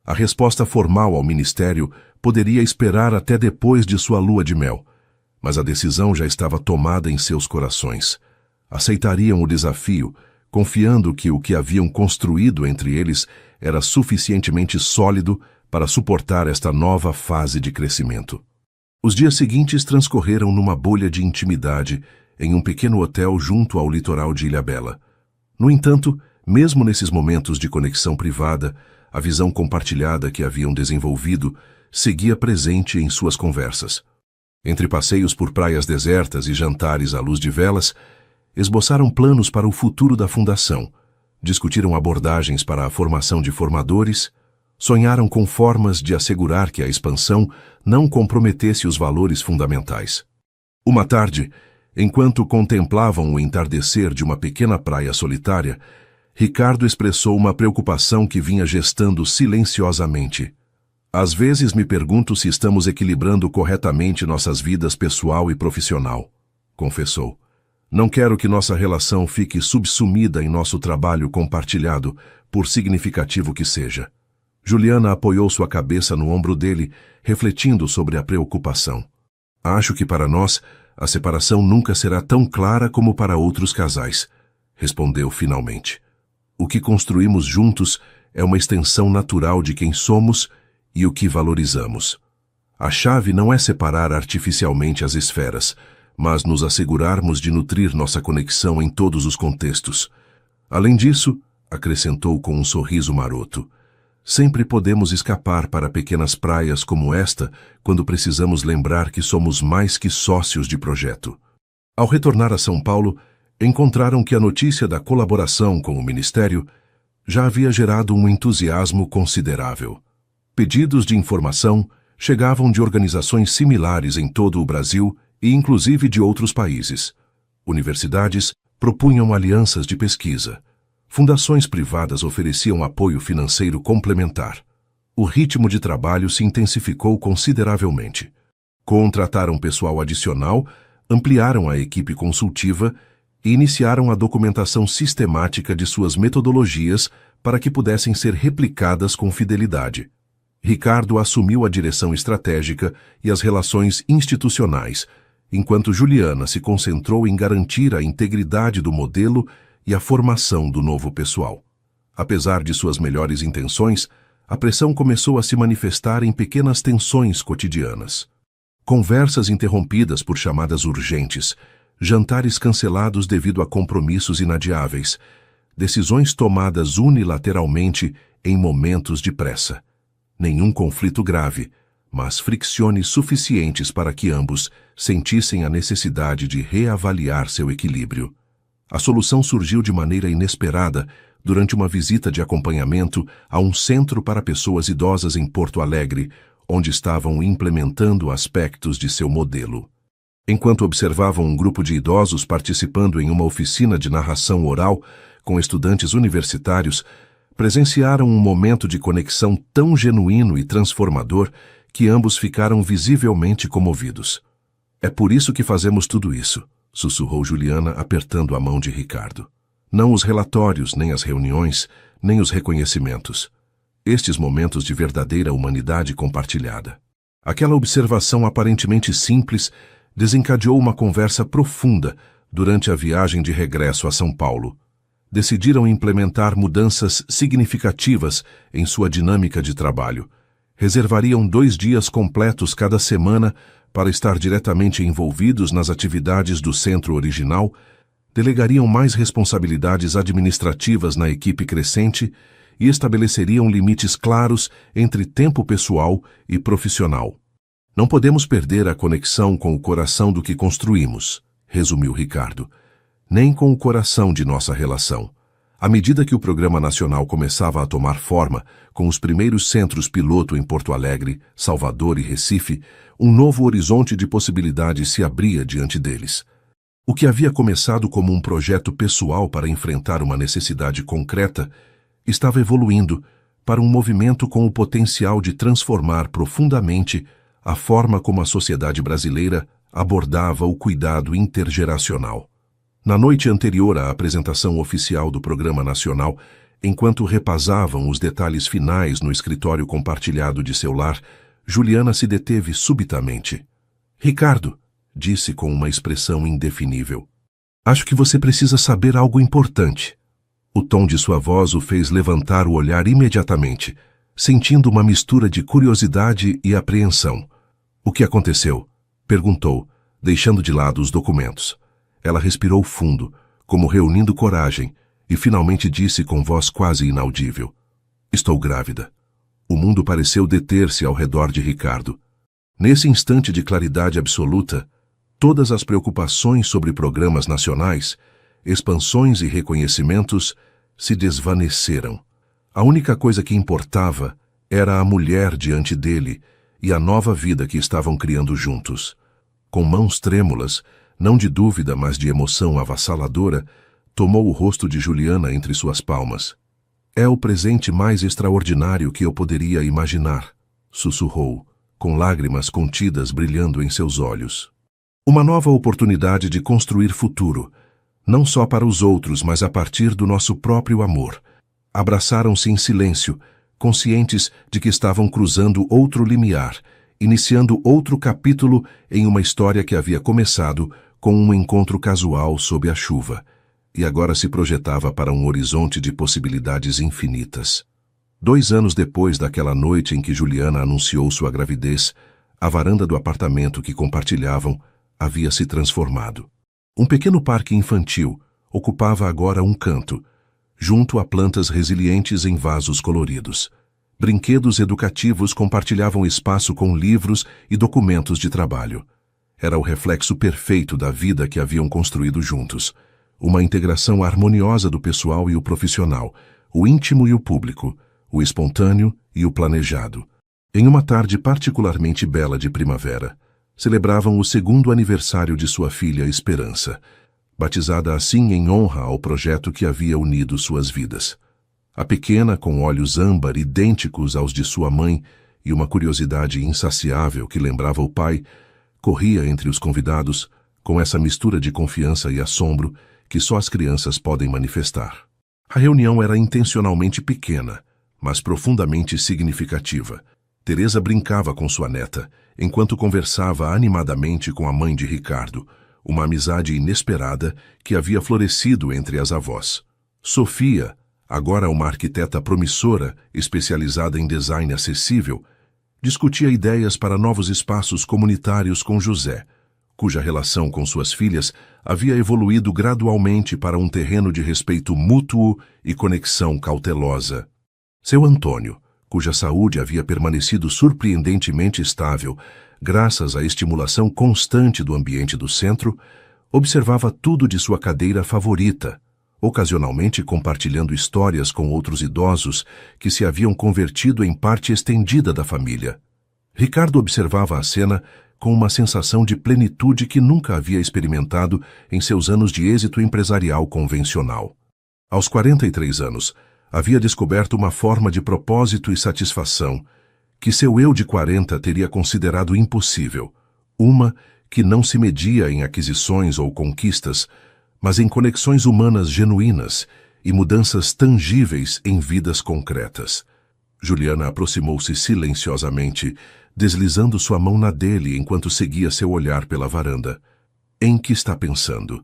A resposta formal ao ministério poderia esperar até depois de sua lua de mel, mas a decisão já estava tomada em seus corações. Aceitariam o desafio, confiando que o que haviam construído entre eles era suficientemente sólido para suportar esta nova fase de crescimento. Os dias seguintes transcorreram numa bolha de intimidade em um pequeno hotel junto ao litoral de Ilhabela. No entanto, mesmo nesses momentos de conexão privada, a visão compartilhada que haviam desenvolvido seguia presente em suas conversas. Entre passeios por praias desertas e jantares à luz de velas, esboçaram planos para o futuro da fundação, discutiram abordagens para a formação de formadores, sonharam com formas de assegurar que a expansão não comprometesse os valores fundamentais. Uma tarde, enquanto contemplavam o entardecer de uma pequena praia solitária, Ricardo expressou uma preocupação que vinha gestando silenciosamente. Às vezes me pergunto se estamos equilibrando corretamente nossas vidas pessoal e profissional, confessou. Não quero que nossa relação fique subsumida em nosso trabalho compartilhado, por significativo que seja. Juliana apoiou sua cabeça no ombro dele, refletindo sobre a preocupação. Acho que para nós, a separação nunca será tão clara como para outros casais, respondeu finalmente. O que construímos juntos é uma extensão natural de quem somos e o que valorizamos. A chave não é separar artificialmente as esferas, mas nos assegurarmos de nutrir nossa conexão em todos os contextos. Além disso, acrescentou com um sorriso maroto, sempre podemos escapar para pequenas praias como esta quando precisamos lembrar que somos mais que sócios de projeto. Ao retornar a São Paulo, encontraram que a notícia da colaboração com o Ministério já havia gerado um entusiasmo considerável. Pedidos de informação chegavam de organizações similares em todo o Brasil e inclusive de outros países. Universidades propunham alianças de pesquisa. Fundações privadas ofereciam apoio financeiro complementar. O ritmo de trabalho se intensificou consideravelmente. Contrataram pessoal adicional, ampliaram a equipe consultiva e iniciaram a documentação sistemática de suas metodologias para que pudessem ser replicadas com fidelidade. Ricardo assumiu a direção estratégica e as relações institucionais, enquanto Juliana se concentrou em garantir a integridade do modelo e a formação do novo pessoal. Apesar de suas melhores intenções, a pressão começou a se manifestar em pequenas tensões cotidianas. Conversas interrompidas por chamadas urgentes, jantares cancelados devido a compromissos inadiáveis, decisões tomadas unilateralmente em momentos de pressa. Nenhum conflito grave, mas fricções suficientes para que ambos sentissem a necessidade de reavaliar seu equilíbrio. A solução surgiu de maneira inesperada durante uma visita de acompanhamento a um centro para pessoas idosas em Porto Alegre, onde estavam implementando aspectos de seu modelo. Enquanto observavam um grupo de idosos participando em uma oficina de narração oral com estudantes universitários, presenciaram um momento de conexão tão genuíno e transformador que ambos ficaram visivelmente comovidos. É por isso que fazemos tudo isso, sussurrou Juliana, apertando a mão de Ricardo. Não os relatórios, nem as reuniões, nem os reconhecimentos. Estes momentos de verdadeira humanidade compartilhada. Aquela observação aparentemente simples desencadeou uma conversa profunda durante a viagem de regresso a São Paulo. Decidiram implementar mudanças significativas em sua dinâmica de trabalho. Reservariam 2 dias completos cada semana para estar diretamente envolvidos nas atividades do centro original, delegariam mais responsabilidades administrativas na equipe crescente e estabeleceriam limites claros entre tempo pessoal e profissional. Não podemos perder a conexão com o coração do que construímos, resumiu Ricardo, nem com o coração de nossa relação. À medida que o Programa Nacional começava a tomar forma, com os primeiros centros piloto em Porto Alegre, Salvador e Recife, um novo horizonte de possibilidades se abria diante deles. O que havia começado como um projeto pessoal para enfrentar uma necessidade concreta estava evoluindo para um movimento com o potencial de transformar profundamente a forma como a sociedade brasileira abordava o cuidado intergeracional. Na noite anterior à apresentação oficial do Programa Nacional, enquanto repasavam os detalhes finais no escritório compartilhado de seu lar, Juliana se deteve subitamente. Ricardo, disse com uma expressão indefinível, acho que você precisa saber algo importante. O tom de sua voz o fez levantar o olhar imediatamente, sentindo uma mistura de curiosidade e apreensão. O que aconteceu? Perguntou, deixando de lado os documentos. Ela respirou fundo, como reunindo coragem, e finalmente disse com voz quase inaudível. Estou grávida. O mundo pareceu deter-se ao redor de Ricardo. Nesse instante de claridade absoluta, todas as preocupações sobre programas nacionais, expansões e reconhecimentos se desvaneceram. A única coisa que importava era a mulher diante dele e a nova vida que estavam criando juntos. Com mãos trêmulas, não de dúvida, mas de emoção avassaladora, tomou o rosto de Juliana entre suas palmas. É o presente mais extraordinário que eu poderia imaginar, sussurrou, com lágrimas contidas brilhando em seus olhos. Uma nova oportunidade de construir futuro, não só para os outros, mas a partir do nosso próprio amor. Abraçaram-se em silêncio, conscientes de que estavam cruzando outro limiar, iniciando outro capítulo em uma história que havia começado com um encontro casual sob a chuva, e agora se projetava para um horizonte de possibilidades infinitas. 2 anos depois daquela noite em que Juliana anunciou sua gravidez, a varanda do apartamento que compartilhavam havia se transformado. Um pequeno parque infantil ocupava agora um canto, junto a plantas resilientes em vasos coloridos. Brinquedos educativos compartilhavam espaço com livros e documentos de trabalho. Era o reflexo perfeito da vida que haviam construído juntos. Uma integração harmoniosa do pessoal e o profissional, o íntimo e o público, o espontâneo e o planejado. Em uma tarde particularmente bela de primavera, celebravam o 2º aniversário de sua filha Esperança, batizada assim em honra ao projeto que havia unido suas vidas. A pequena, com olhos âmbar idênticos aos de sua mãe e uma curiosidade insaciável que lembrava o pai, corria entre os convidados com essa mistura de confiança e assombro que só as crianças podem manifestar. A reunião era intencionalmente pequena, mas profundamente significativa. Teresa brincava com sua neta, enquanto conversava animadamente com a mãe de Ricardo, uma amizade inesperada que havia florescido entre as avós. Sofia, agora uma arquiteta promissora, especializada em design acessível, discutia ideias para novos espaços comunitários com José, cuja relação com suas filhas havia evoluído gradualmente para um terreno de respeito mútuo e conexão cautelosa. Seu Antônio, cuja saúde havia permanecido surpreendentemente estável, graças à estimulação constante do ambiente do centro, observava tudo de sua cadeira favorita, ocasionalmente compartilhando histórias com outros idosos que se haviam convertido em parte estendida da família. Ricardo observava a cena com uma sensação de plenitude que nunca havia experimentado em seus anos de êxito empresarial convencional. Aos 43 anos, havia descoberto uma forma de propósito e satisfação que seu eu de 40 teria considerado impossível, uma que não se media em aquisições ou conquistas, mas em conexões humanas genuínas e mudanças tangíveis em vidas concretas. Juliana aproximou-se silenciosamente, deslizando sua mão na dele enquanto seguia seu olhar pela varanda. "Em que está pensando?"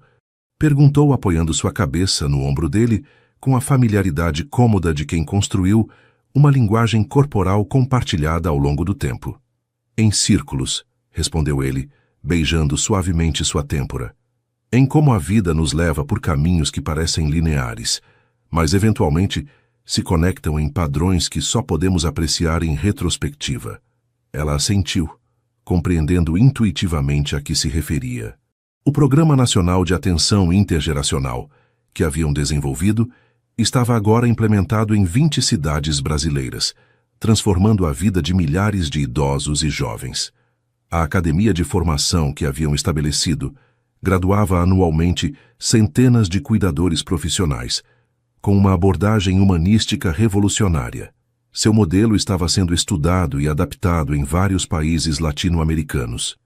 perguntou, apoiando sua cabeça no ombro dele, com a familiaridade cômoda de quem construiu uma linguagem corporal compartilhada ao longo do tempo. "Em círculos", respondeu ele, beijando suavemente sua têmpora. "Em como a vida nos leva por caminhos que parecem lineares, mas eventualmente se conectam em padrões que só podemos apreciar em retrospectiva." Ela assentiu, compreendendo intuitivamente a que se referia. O Programa Nacional de Atenção Intergeracional, que haviam desenvolvido, estava agora implementado em 20 cidades brasileiras, transformando a vida de milhares de idosos e jovens. A academia de formação que haviam estabelecido graduava anualmente centenas de cuidadores profissionais, com uma abordagem humanística revolucionária. Seu modelo estava sendo estudado e adaptado em vários países latino-americanos.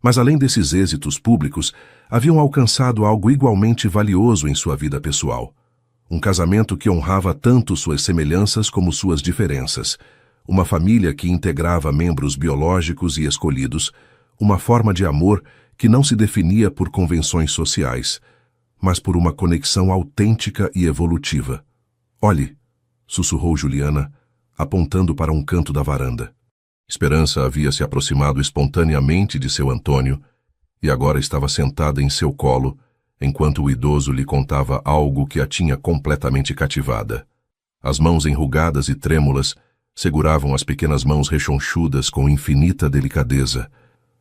Mas além desses êxitos públicos, haviam alcançado algo igualmente valioso em sua vida pessoal. Um casamento que honrava tanto suas semelhanças como suas diferenças. Uma família que integrava membros biológicos e escolhidos. Uma forma de amor que não se definia por convenções sociais, mas por uma conexão autêntica e evolutiva. "Olhe", sussurrou Juliana, apontando para um canto da varanda. Esperança havia se aproximado espontaneamente de seu Antônio e agora estava sentada em seu colo, enquanto o idoso lhe contava algo que a tinha completamente cativada. As mãos enrugadas e trêmulas seguravam as pequenas mãos rechonchudas com infinita delicadeza.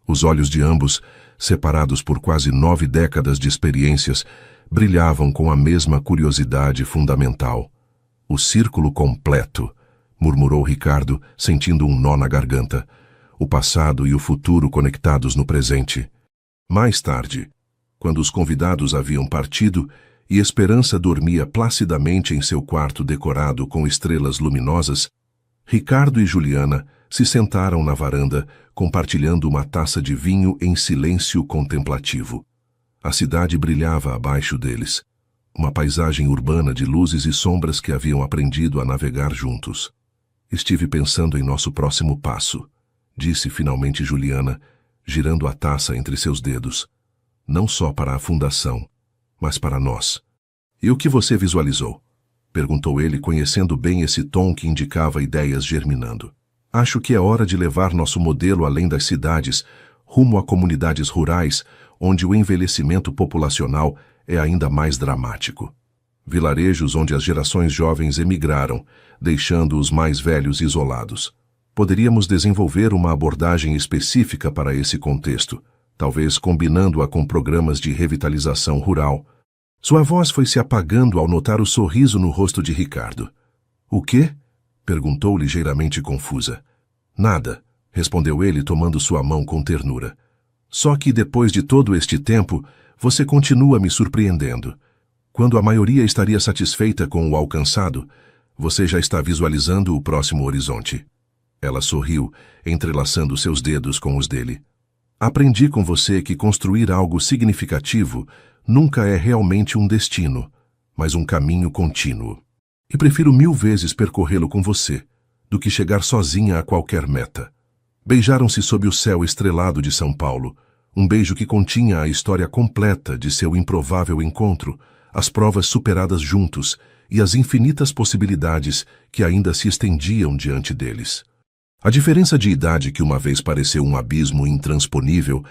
Os olhos de ambos, separados por quase 9 décadas de experiências, brilhavam com a mesma curiosidade fundamental. "O círculo completo", murmurou Ricardo, sentindo um nó na garganta. O passado e o futuro conectados no presente. Mais tarde, quando os convidados haviam partido e Esperança dormia placidamente em seu quarto decorado com estrelas luminosas, Ricardo e Juliana se sentaram na varanda, compartilhando uma taça de vinho em silêncio contemplativo. A cidade brilhava abaixo deles, uma paisagem urbana de luzes e sombras que haviam aprendido a navegar juntos. "Estive pensando em nosso próximo passo", disse finalmente Juliana, girando a taça entre seus dedos. "Não só para a fundação, mas para nós." "E o que você visualizou?" perguntou ele, conhecendo bem esse tom que indicava ideias germinando. "Acho que é hora de levar nosso modelo além das cidades, rumo a comunidades rurais, onde o envelhecimento populacional é ainda mais dramático. Vilarejos onde as gerações jovens emigraram, deixando os mais velhos isolados. Poderíamos desenvolver uma abordagem específica para esse contexto, talvez combinando-a com programas de revitalização rural." Sua voz foi se apagando ao notar o sorriso no rosto de Ricardo. "O quê?" perguntou ligeiramente confusa. "Nada", respondeu ele, tomando sua mão com ternura. "Só que depois de todo este tempo, você continua me surpreendendo. Quando a maioria estaria satisfeita com o alcançado, você já está visualizando o próximo horizonte." Ela sorriu, entrelaçando seus dedos com os dele. "Aprendi com você que construir algo significativo nunca é realmente um destino, mas um caminho contínuo. E prefiro 1000 vezes percorrê-lo com você, do que chegar sozinha a qualquer meta. Beijaram-se sob o céu estrelado de São Paulo, um beijo que continha a história completa de seu improvável encontro, as provas superadas juntos e as infinitas possibilidades que ainda se estendiam diante deles. A diferença de idade que uma vez pareceu um abismo intransponível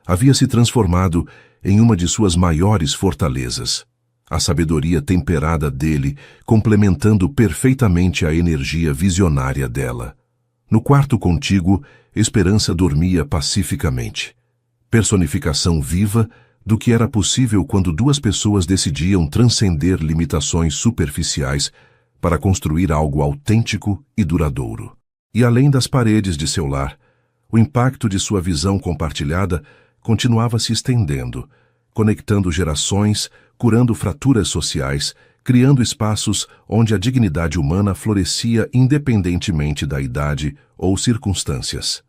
havia se transformado em uma de suas maiores fortalezas. A sabedoria temperada dele complementando perfeitamente a energia visionária dela. No quarto contíguo, Esperança dormia pacificamente. Personificação viva do que era possível quando duas pessoas decidiam transcender limitações superficiais para construir algo autêntico e duradouro. E além das paredes de seu lar, o impacto de sua visão compartilhada continuava se estendendo, conectando gerações, curando fraturas sociais, criando espaços onde a dignidade humana florescia independentemente da idade ou circunstâncias.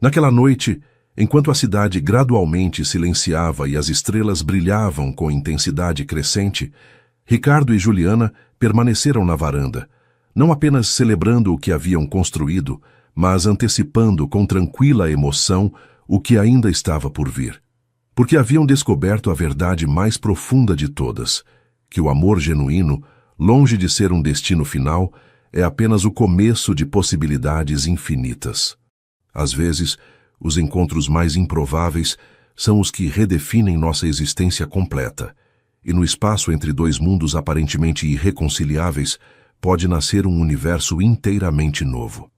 Naquela noite, enquanto a cidade gradualmente silenciava e as estrelas brilhavam com intensidade crescente, Ricardo e Juliana permaneceram na varanda, não apenas celebrando o que haviam construído, mas antecipando com tranquila emoção o que ainda estava por vir. Porque haviam descoberto a verdade mais profunda de todas, que o amor genuíno, longe de ser um destino final, é apenas o começo de possibilidades infinitas. Às vezes, os encontros mais improváveis são os que redefinem nossa existência completa, e no espaço entre dois mundos aparentemente irreconciliáveis pode nascer um universo inteiramente novo.